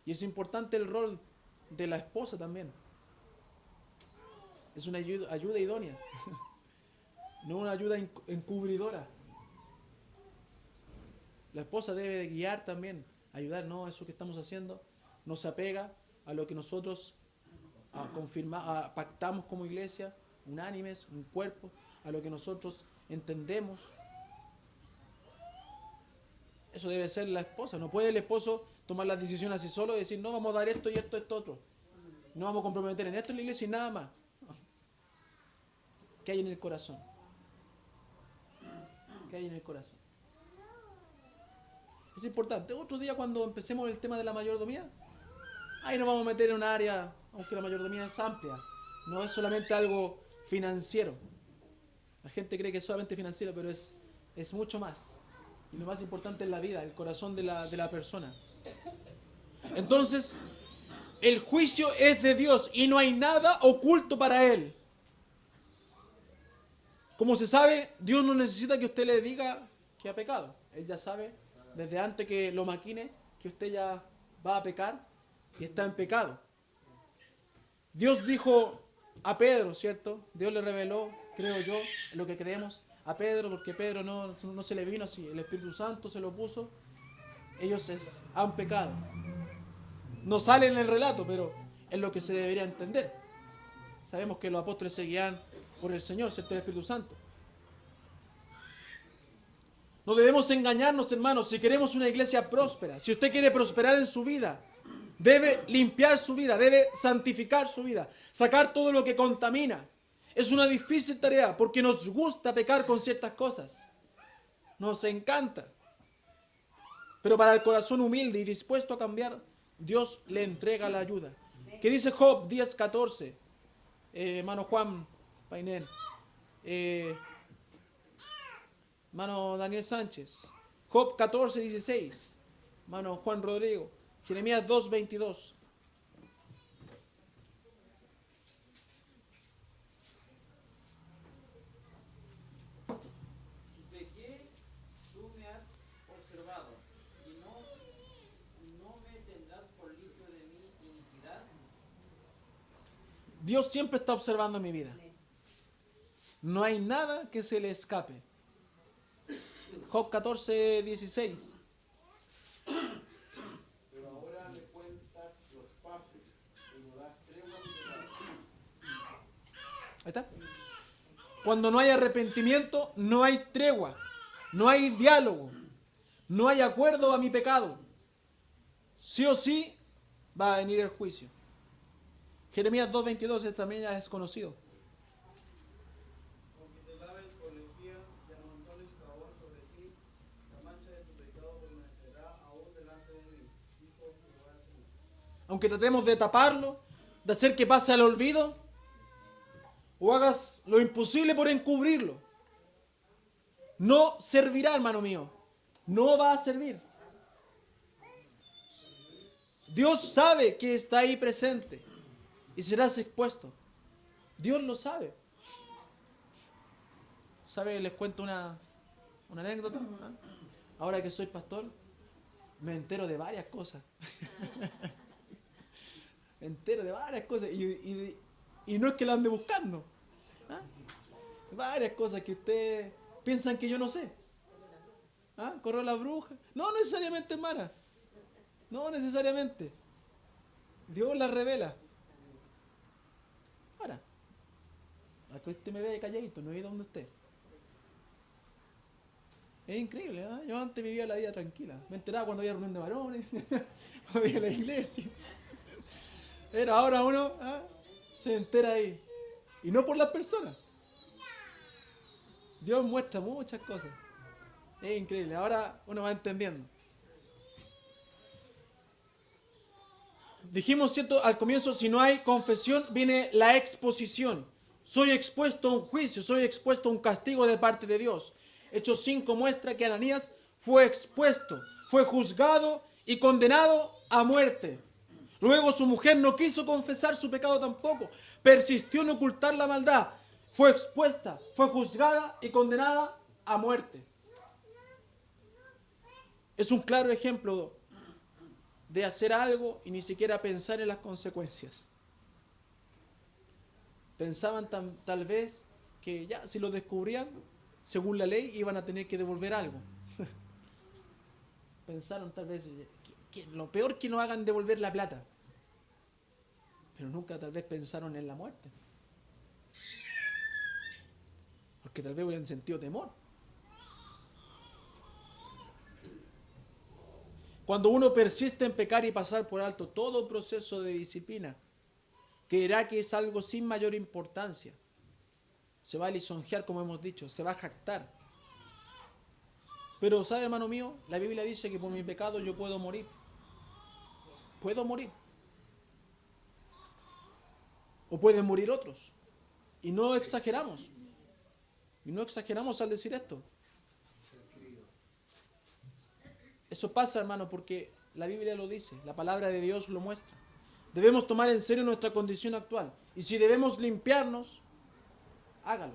Y es importante el rol de la esposa también. Es una ayuda idónea, no una ayuda encubridora. La esposa debe de guiar también, ayudar, no, eso que estamos haciendo no se apega a lo que nosotros pactamos como iglesia, unánimes, un cuerpo, a lo que nosotros entendemos. Eso debe ser la esposa. No puede el esposo tomar las decisiones así solo y decir, no, vamos a dar esto y esto, esto, otro. No vamos a comprometer en esto en la iglesia y nada más. ¿Qué hay en el corazón? ¿Qué hay en el corazón? Es importante. Otro día cuando empecemos el tema de la mayordomía, ahí nos vamos a meter en un área, aunque la mayordomía es amplia, no es solamente algo financiero. La gente cree que es solamente financiero, pero es mucho más. Y lo más importante es la vida, el corazón de la persona. Entonces, el juicio es de Dios y no hay nada oculto para Él. Como se sabe, Dios no necesita que usted le diga que ha pecado. Él ya sabe, desde antes que lo maquine, que usted ya va a pecar y está en pecado. Dios dijo a Pedro, ¿cierto? Dios le reveló, creo yo, lo que creemos, a Pedro, porque Pedro no se le vino así, el Espíritu Santo se lo puso. Ellos han pecado. No sale en el relato, pero es lo que se debería entender. Sabemos que los apóstoles se guían por el Señor, ¿cierto? El Espíritu Santo. No debemos engañarnos, hermanos. Si queremos una iglesia próspera, si usted quiere prosperar en su vida, debe limpiar su vida, debe santificar su vida, sacar todo lo que contamina. Es una difícil tarea porque nos gusta pecar con ciertas cosas. Nos encanta. Pero para el corazón humilde y dispuesto a cambiar, Dios le entrega la ayuda. ¿Qué dice Job 10:14? Hermano Juan Painel. Hermano Daniel Sánchez. Job 14:16. Hermano Juan Rodrigo. Jeremías 2:22. Si pequé, tú me has observado, y no me tendrás por limpio de mi iniquidad. Dios siempre está observando mi vida. No hay nada que se le escape. Job 14:16. Pero ahora me cuentas los pasos y no das tregua a mi pecado. Ahí está. Cuando no hay arrepentimiento, no hay tregua, no hay diálogo, no hay acuerdo a mi pecado. Sí o sí va a venir el juicio. Jeremías 2:22 también ya es conocido. Aunque te laves con lejía y amontones jabón sobre ti, la mancha de tu pecado permanecerá aún delante de mí, dijo Jehová el Señor. Aunque tratemos de taparlo, de hacer que pase al olvido, o hagas lo imposible por encubrirlo, no servirá, hermano mío. No va a servir. Dios sabe que está ahí presente y serás expuesto. Dios lo sabe. ¿Sabe? Les cuento una anécdota. ¿Ah? Ahora que soy pastor, me entero de varias cosas. Me entero de varias cosas y no es que la ande buscando. ¿Ah? Varias cosas que ustedes piensan que yo no sé. ¿Ah? Corrió la bruja. No necesariamente, hermana. No necesariamente. Dios la revela. Ahora, a que usted me ve calladito, no he ido donde esté. Es increíble, ¿eh? Yo antes vivía la vida tranquila. Me enteraba cuando había reunión de varones, cuando había la iglesia. Pero ahora uno se entera ahí. Y no por las personas. Dios muestra muchas cosas. Es increíble. Ahora uno va entendiendo. Dijimos, ¿cierto? Al comienzo, si no hay confesión, viene la exposición. Soy expuesto a un juicio, soy expuesto a un castigo de parte de Dios. Hechos 5 muestra que Ananías fue expuesto, fue juzgado y condenado a muerte. Luego su mujer no quiso confesar su pecado tampoco, persistió en ocultar la maldad, fue expuesta, fue juzgada y condenada a muerte. Es un claro ejemplo de hacer algo y ni siquiera pensar en las consecuencias. Pensaban tal vez que ya si lo descubrían, según la ley, iban a tener que devolver algo. Pensaron tal vez que lo peor que no hagan devolver la plata. Pero nunca tal vez pensaron en la muerte. Porque tal vez hubieran sentido temor. Cuando uno persiste en pecar y pasar por alto todo proceso de disciplina, creerá que es algo sin mayor importancia. Se va a lisonjear, como hemos dicho, se va a jactar. Pero, ¿sabe, hermano mío? La Biblia dice que por mi pecado yo puedo morir. Puedo morir. O pueden morir otros. Y no exageramos. Y no exageramos al decir esto. Eso pasa, hermano, porque la Biblia lo dice, la palabra de Dios lo muestra. Debemos tomar en serio nuestra condición actual. Y si debemos limpiarnos, hágalo.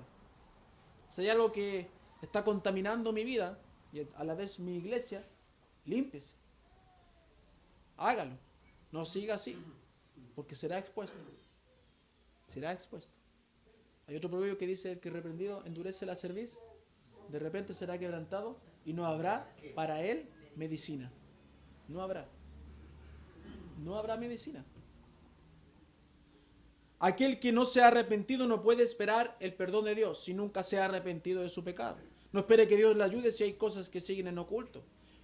Si hay algo que está contaminando mi vida y a la vez mi iglesia, límpiese. Hágalo. No siga así, porque será expuesto. Será expuesto. Hay otro proverbio que dice: el que reprendido endurece la cerviz, de repente será quebrantado y no habrá para él medicina. No habrá. No habrá medicina. Aquel que no se ha arrepentido no puede esperar el perdón de Dios si nunca se ha arrepentido de su pecado. No espere que Dios le ayude si hay cosas que siguen en oculto.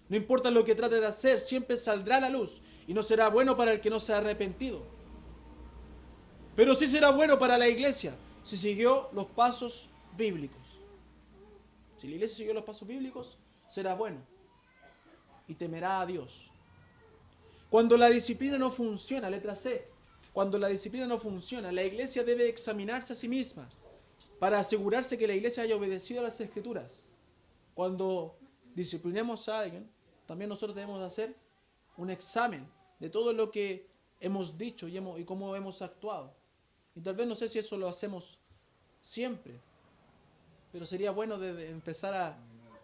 No importa lo que trate de hacer, siempre saldrá a la luz y no será bueno para el que no se ha arrepentido. Pero sí será bueno para la iglesia si siguió los pasos bíblicos. Si la iglesia siguió los pasos bíblicos, será bueno y temerá a Dios. Cuando la disciplina no funciona, letra C, cuando la disciplina no funciona, la iglesia debe examinarse a sí misma para asegurarse que la iglesia haya obedecido a las escrituras. Cuando disciplinemos a alguien, también nosotros debemos hacer un examen de todo lo que hemos dicho y cómo hemos actuado. Y tal vez no sé si eso lo hacemos siempre, pero sería bueno de empezar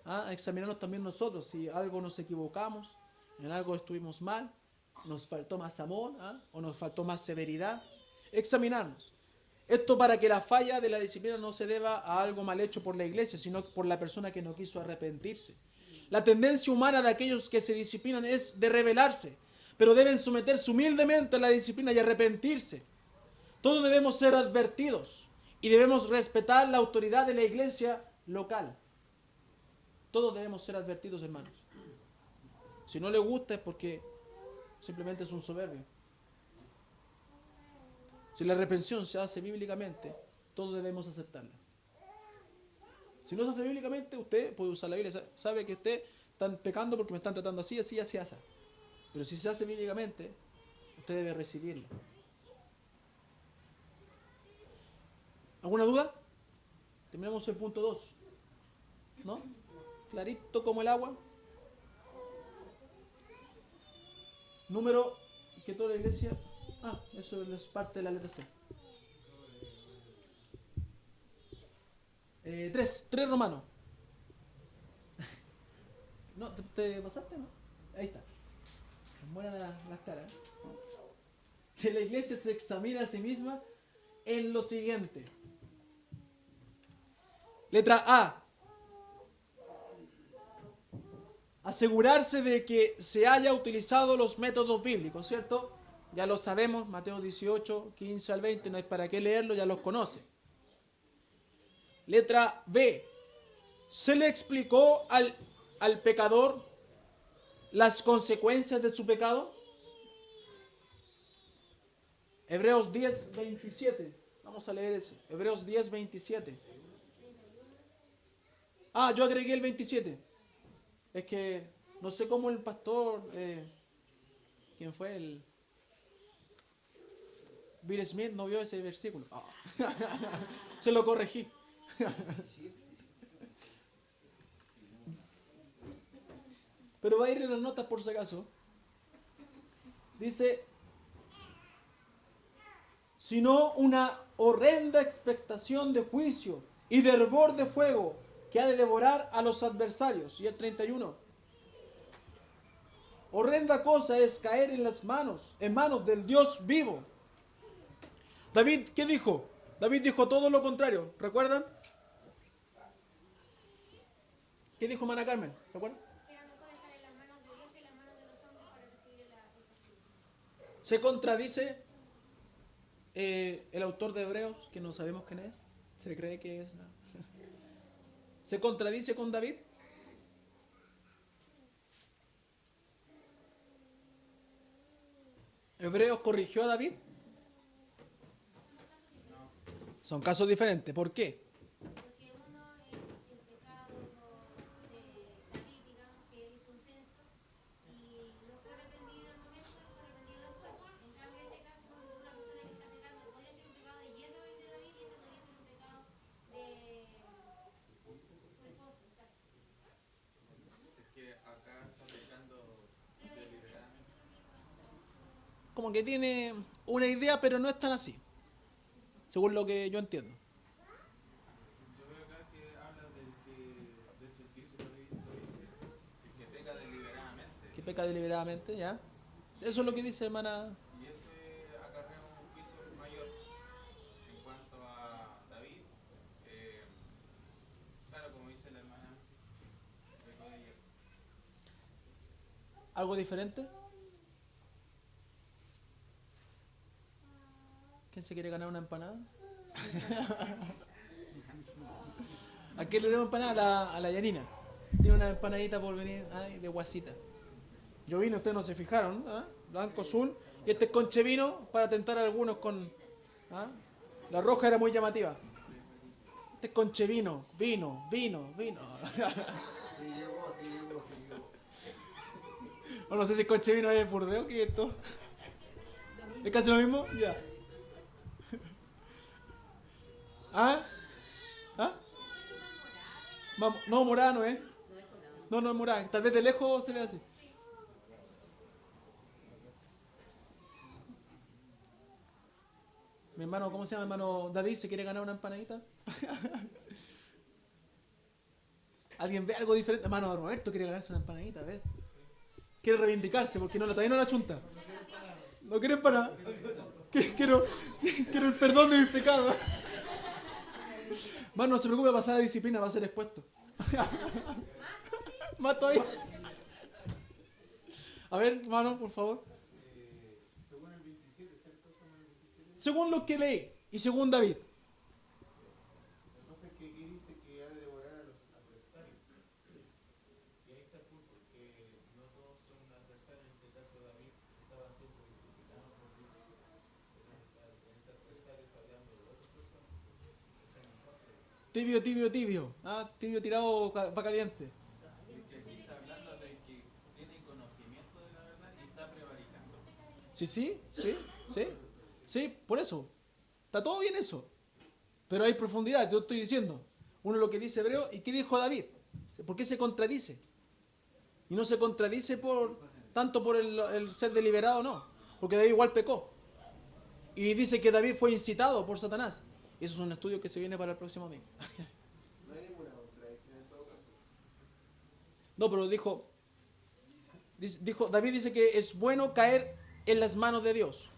a examinarnos también nosotros. Si algo nos equivocamos, en algo estuvimos mal, nos faltó más amor, o nos faltó más severidad, examinarnos. Esto para que la falla de la disciplina no se deba a algo mal hecho por la iglesia, sino por la persona que no quiso arrepentirse. La tendencia humana de aquellos que se disciplinan es de rebelarse, pero deben someterse humildemente a la disciplina y arrepentirse. Todos debemos ser advertidos y debemos respetar la autoridad de la iglesia local. Todos debemos ser advertidos, hermanos. Si no le gusta es porque simplemente es un soberbio. Si la reprensión se hace bíblicamente, todos debemos aceptarla. Si no se hace bíblicamente, usted puede usar la Biblia. Sabe que usted está pecando porque me están tratando así, así, así, así. Pero si se hace bíblicamente, usted debe recibirla. ¿Alguna duda? Terminamos el punto 2. ¿No? Clarito como el agua. Número que toda la iglesia... eso es parte de la letra C. 3 Romanos. ¿No? ¿Te pasaste, no? Ahí está. Buenas las caras. Que la iglesia se examina a sí misma en lo siguiente. Letra A. Asegurarse de que se haya utilizado los métodos bíblicos, ¿cierto? Ya lo sabemos, Mateo 18, 15 al 20, no hay para qué leerlo, ya los conoce. Letra B. Se le explicó al pecador las consecuencias de su pecado. Hebreos 10, 27. Vamos a leer eso. Hebreos 10, 27. Yo agregué el 27. Es que no sé cómo el pastor, ¿quién fue? Bill Smith no vio ese versículo. Se lo corregí. Pero va a ir en las notas por si acaso. Dice, sino una horrenda expectación de juicio y de hervor de fuego que ha de devorar a los adversarios. Y el 31. Horrenda cosa es caer en manos del Dios vivo. David, ¿qué dijo? David dijo todo lo contrario. ¿Recuerdan? ¿Qué dijo Mana Carmen? ¿Se acuerdan? Era mejor estar en las manos de Dios que en las manos de los hombres para recibir el juicio. Se contradice el autor de Hebreos, que no sabemos quién es. Se cree que es... ¿Se contradice con David? ¿Hebreos corrigió a David? Son casos diferentes. ¿Por qué? Porque uno es el pecado de David, digamos, que él hizo un censo y no fue arrepentido en el momento, fue arrepentido después. En cambio, en este caso, una persona que está pecando podría ser un pecado de hierro el de David y este podría ser un pecado de reposo. Es que acá está pecando deliberadamente. Como que tiene una idea, pero no es tan así. Según lo que yo entiendo. Yo veo acá que habla del sentirse, lo dice, el que peca deliberadamente. Que peca deliberadamente, ¿ya? Eso es lo que dice hermana. Y ese acarrea un juicio mayor. En cuanto a David, claro, como dice la hermana, pecó de hierro. ¿Algo diferente? ¿Quién se quiere ganar una empanada? ¿A quién le debo empanada? A la Yanina. Tiene una empanadita por venir de guasita. Yo vine, ustedes no se fijaron, blanco, azul. Y este es conche vino para tentar a algunos con... La roja era muy llamativa. Este es conche vino. O no sé si Conche vino es burdeo que esto. ¿Es casi lo mismo? Ya. ¿Ah? ¿Ah? Vamos, no, morada no es. No, no es morada. Tal vez de lejos se ve así. Mi hermano, ¿cómo se llama? Mi hermano David, ¿se quiere ganar una empanadita? ¿Alguien ve algo diferente? Hermano Roberto quiere ganarse una empanadita, a ver. Quiere reivindicarse porque todavía no la chunta. No quiere empanada. Quiero el perdón de mis pecados. Hermano, no se preocupe, pasar la disciplina, va a ser expuesto. Mato ahí. A ver, hermano, por favor. Según el 27, ¿cierto? Según el 27. Según lo que leí y según David. Entonces, ¿qué dice que ha de devorar a los adversarios? Y ahí está el punto, que no todos son adversarios. En este caso, David estaba siendo disciplinado por Dios. En este adversario está hablando de otras personas. Tibio, tibio, tibio. Ah, tibio tirado para caliente. Que aquí está hablando de que tiene conocimiento de la verdad y está prevaricando. Sí, por eso. Está todo bien eso. Pero hay profundidad, yo estoy diciendo. Uno lo que dice Hebreo, ¿y qué dijo David? ¿Por qué se contradice? Y no se contradice tanto por el ser deliberado, no. Porque David igual pecó. Y dice que David fue incitado por Satanás. Eso es un estudio que se viene para el próximo día. No hay ninguna contradicción en todo caso. No, pero David dice que es bueno caer en las manos de Dios.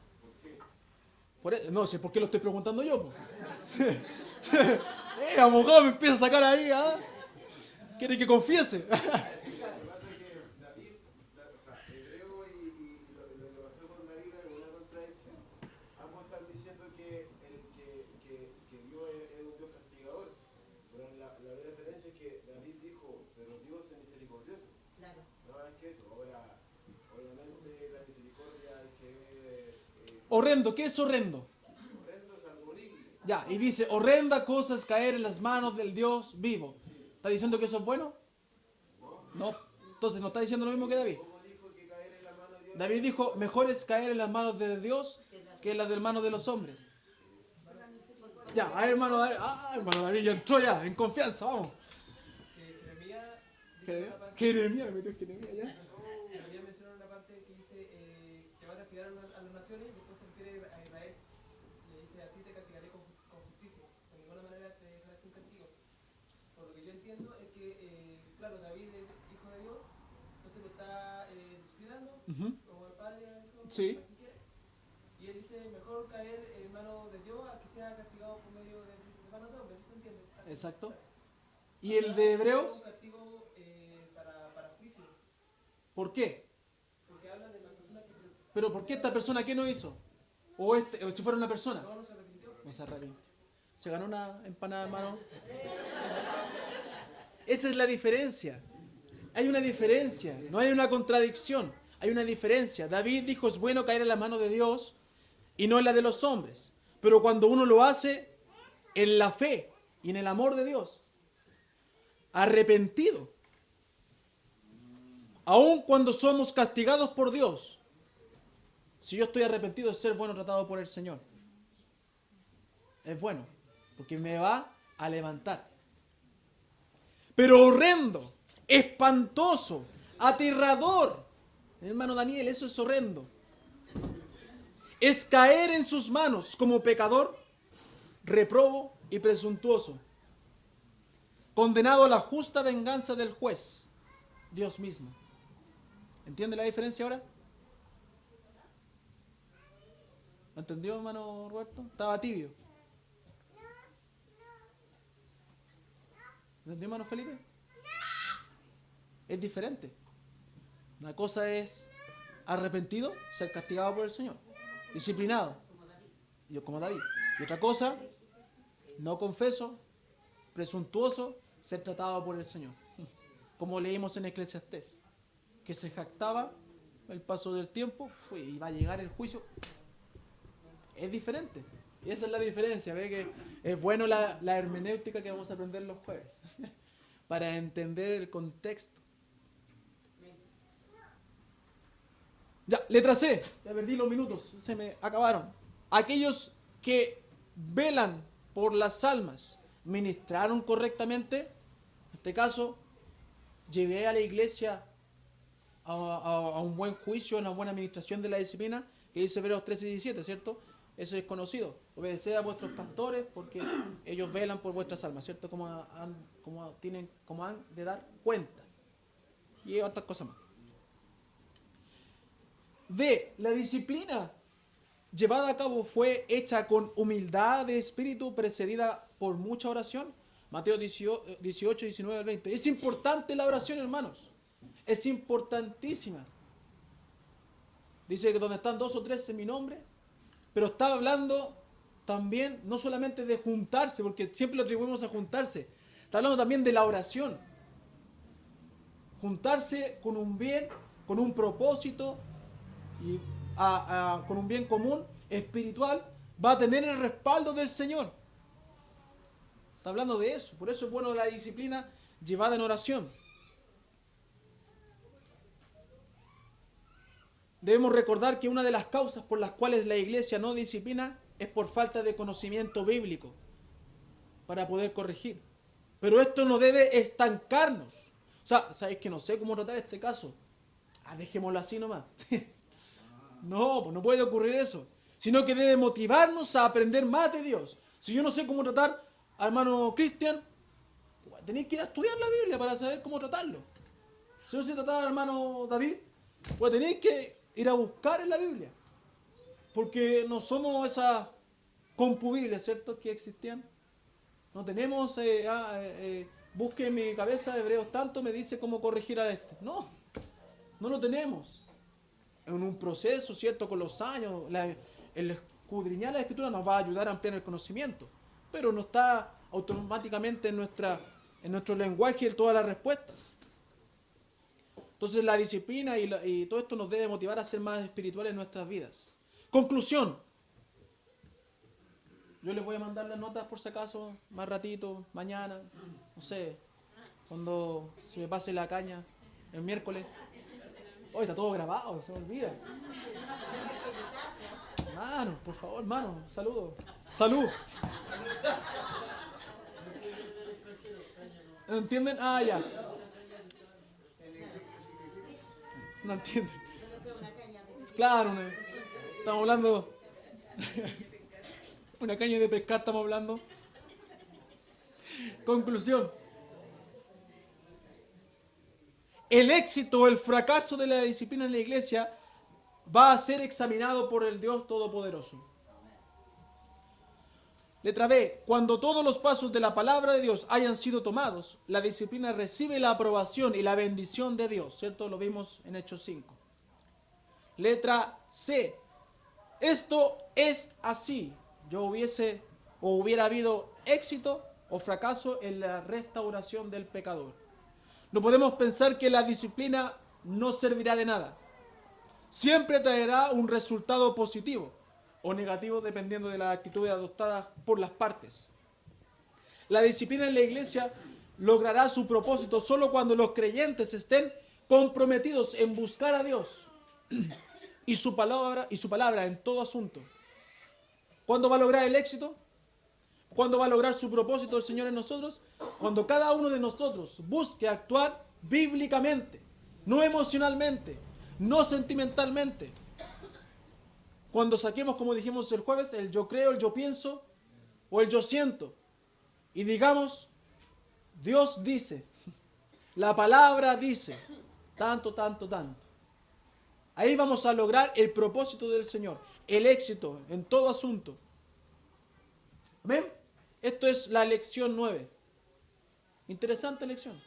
No sé por qué lo estoy preguntando yo. Po. Abogado me empieza a sacar ahí. ¿Ah? Quiere que confiese. Lo que pasa es que David, Hebreo y lo que pasó con David no hay una contradicción. Ambos están diciendo que Dios es un Dios castigador. Pero la diferencia es que David dijo, pero Dios es misericordioso. Claro. No es que eso. Ahora, obviamente la misericordia hay que... Horrendo, ¿qué es horrendo? horrendo es algo horrible. Ya, y dice, horrenda cosa es caer en las manos del Dios vivo. ¿Está diciendo que eso es bueno? No. Entonces, ¿no está diciendo lo mismo que David? ¿Cómo dijo que caer en la mano de Dios? David dijo, mejor es caer en las manos de Dios que en las del manos de los hombres. Ya, a ver, hermano David. Hermano David ya entró ya, en confianza, vamos. Jeremías Jeremías, me metió Jeremías ya. Jeremías menciona una parte que dice que va a castigar a las naciones y después se refiere a Israel. Le dice, a ti te castigaré con justicia. De ninguna manera te dejaré sin castigo. Por lo que yo entiendo es que, claro, David es hijo de Dios, entonces lo está disciplinando, como el padre al hijo, Sí. como quiere. Y él dice, mejor caer en manos de Dios a que sea castigado por medio de manos de hombres, ¿sí se entiende? Exacto. ¿Y el de Hebreos? Un castigo para juicio, ¿Por qué? porque habla de la persona que se... ¿Pero por qué esta persona qué no hizo? O si fuera una persona. No se arrepintió. No se arrepiente. ¿Se ganó una empanada, hermano? Esa es la diferencia. Hay una diferencia, no hay una contradicción. Hay una diferencia. David dijo, es bueno caer en la mano de Dios y no en la de los hombres. Pero cuando uno lo hace en la fe y en el amor de Dios, arrepentido, aun cuando somos castigados por Dios, si yo estoy arrepentido es ser bueno tratado por el Señor. Es bueno, porque me va a levantar. Pero horrendo, espantoso, aterrador, hermano Daniel, eso es horrendo. Es caer en sus manos como pecador, reprobo y presuntuoso, condenado a la justa venganza del juez, Dios mismo. ¿Entiende la diferencia ahora? ¿Lo entendió, hermano Roberto? Estaba tibio. ¿Entendió, hermano Felipe? Es diferente. Una cosa es arrepentido, ser castigado por el Señor, disciplinado, yo como David. Y otra cosa, no confeso, presuntuoso, ser tratado por el Señor. Como leímos en Eclesiastés, que se jactaba el paso del tiempo y va a llegar el juicio. Es diferente. Y esa es la diferencia. Ve que es bueno la hermenéutica que vamos a aprender los jueves para entender el contexto. Ya, letra C. Ya perdí los minutos, se me acabaron. Aquellos que velan por las almas, ministraron correctamente. En este caso, llevé a la iglesia a un buen juicio, a una buena administración de la disciplina, que dice Hebreos 13 y 17, ¿cierto? Eso es conocido. Obedeced a vuestros pastores porque ellos velan por vuestras almas, ¿cierto? Como han de dar cuenta. Y otras cosas más. D. La disciplina llevada a cabo fue hecha con humildad de espíritu precedida por mucha oración. Mateo 18, 19 al 20. Es importante la oración, hermanos. Es importantísima. Dice que donde están 2 o 3 en mi nombre, pero está hablando también no solamente de juntarse, porque siempre lo atribuimos a juntarse. Está hablando también de la oración. Juntarse con un bien, con un propósito y con un bien común, espiritual, va a tener el respaldo del Señor. Está hablando de eso. Por eso es bueno la disciplina llevada en oración. Debemos recordar que una de las causas por las cuales la iglesia no disciplina es por falta de conocimiento bíblico para poder corregir. Pero esto no debe estancarnos. O sea, ¿sabéis que no sé cómo tratar este caso? Dejémoslo así nomás. No, pues no puede ocurrir eso. Sino que debe motivarnos a aprender más de Dios. Si yo no sé cómo tratar al hermano Cristian, tenéis que ir a estudiar la Biblia para saber cómo tratarlo. Si no sé tratar al hermano David, pues tenéis que ir a buscar en la Biblia. Porque no somos esas compubibles, ¿cierto? Que existían. No tenemos, busque en mi cabeza, Hebreos tanto, me dice cómo corregir a este. No, no lo tenemos. En un proceso, ¿cierto? Con los años, el escudriñar la Escritura nos va a ayudar a ampliar el conocimiento. Pero no está automáticamente en nuestro lenguaje todas las respuestas. Entonces la disciplina y todo esto nos debe motivar a ser más espirituales en nuestras vidas. Conclusión. Yo les voy a mandar las notas por si acaso, más ratito, mañana, no sé, cuando se me pase la caña, el miércoles. Hoy está todo grabado, se me olvida. Hermano, por favor, hermano, saludo. Salud. ¿No entienden? Ya. No entienden. Claro, estamos hablando. Una caña de pescar estamos hablando. Conclusión. El éxito o el fracaso de la disciplina en la iglesia va a ser examinado por el Dios Todopoderoso. Letra B. Cuando todos los pasos de la palabra de Dios hayan sido tomados, la disciplina recibe la aprobación y la bendición de Dios. ¿Cierto? Lo vimos en Hechos 5. Letra C. Esto es así. Hubiera habido éxito o fracaso en la restauración del pecador. No podemos pensar que la disciplina no servirá de nada. Siempre traerá un resultado positivo o negativo dependiendo de las actitudes adoptadas por las partes. La disciplina en la iglesia logrará su propósito solo cuando los creyentes estén comprometidos en buscar a Dios y su palabra en todo asunto. ¿Cuándo va a lograr el éxito? ¿Cuándo va a lograr su propósito el Señor en nosotros? Cuando cada uno de nosotros busque actuar bíblicamente, no emocionalmente, no sentimentalmente. Cuando saquemos, como dijimos el jueves, el yo creo, el yo pienso o el yo siento. Y digamos, Dios dice, la palabra dice, tanto. Ahí vamos a lograr el propósito del Señor, el éxito en todo asunto. ¿Ven? Esto es la lección 9. Interesante lección.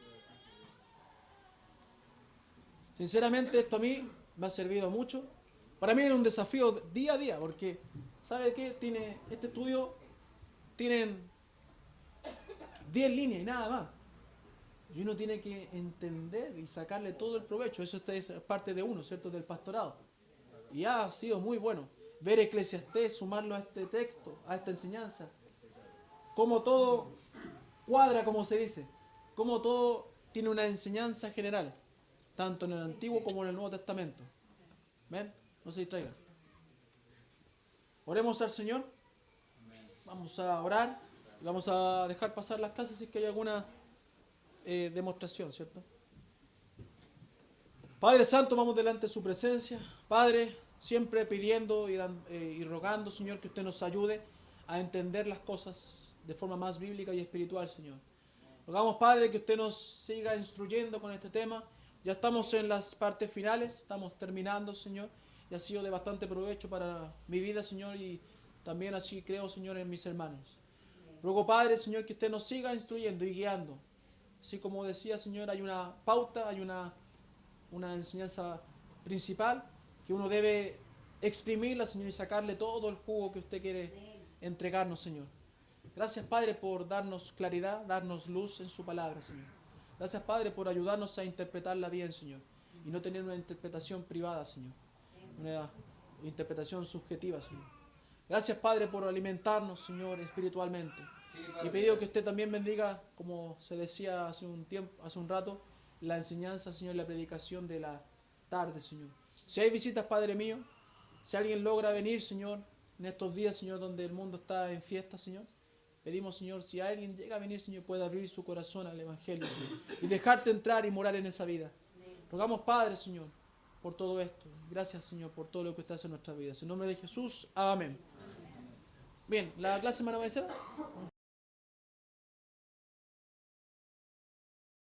Sinceramente, esto a mí me ha servido mucho. Para mí es un desafío día a día, porque, ¿sabe qué? Este estudio tienen 10 líneas y nada más. Y uno tiene que entender y sacarle todo el provecho. Eso es parte de uno, ¿cierto? Del pastorado. Y ha sido muy bueno ver Eclesiastés, sumarlo a este texto, a esta enseñanza. Cómo todo cuadra, como se dice. Cómo todo tiene una enseñanza general, tanto en el Antiguo como en el Nuevo Testamento. Ven, no se distraigan. Oremos al Señor. Vamos a orar. Vamos a dejar pasar las clases si es que hay alguna demostración, ¿cierto? Padre Santo, vamos delante de su presencia. Padre, siempre pidiendo y rogando, Señor, que usted nos ayude a entender las cosas de forma más bíblica y espiritual, Señor. Rogamos, Padre, que usted nos siga instruyendo con este tema. Ya estamos en las partes finales, estamos terminando, Señor, y ha sido de bastante provecho para mi vida, Señor, y también así creo, Señor, en mis hermanos. Ruego, Padre, Señor, que usted nos siga instruyendo y guiando. Así como decía, Señor, hay una pauta, hay una enseñanza principal que uno debe exprimirla, Señor, y sacarle todo el jugo que usted quiere entregarnos, Señor. Gracias, Padre, por darnos claridad, darnos luz en su palabra, Señor. Gracias, Padre, por ayudarnos a interpretarla bien, Señor, y no tener una interpretación privada, Señor, una interpretación subjetiva, Señor. Gracias, Padre, por alimentarnos, Señor, espiritualmente. Y pido que usted también bendiga, como se decía hace un rato, la enseñanza, Señor, la predicación de la tarde, Señor. Si hay visitas, Padre mío, si alguien logra venir, Señor, en estos días, Señor, donde el mundo está en fiesta, Señor, pedimos, Señor, si alguien llega a venir, Señor, puede abrir su corazón al Evangelio, Señor, y dejarte entrar y morar en esa vida. Rogamos, Padre, Señor, por todo esto. Gracias, Señor, por todo lo que usted hace en nuestras vidas. En nombre de Jesús, amén. Bien, ¿la clase, hermana maestra?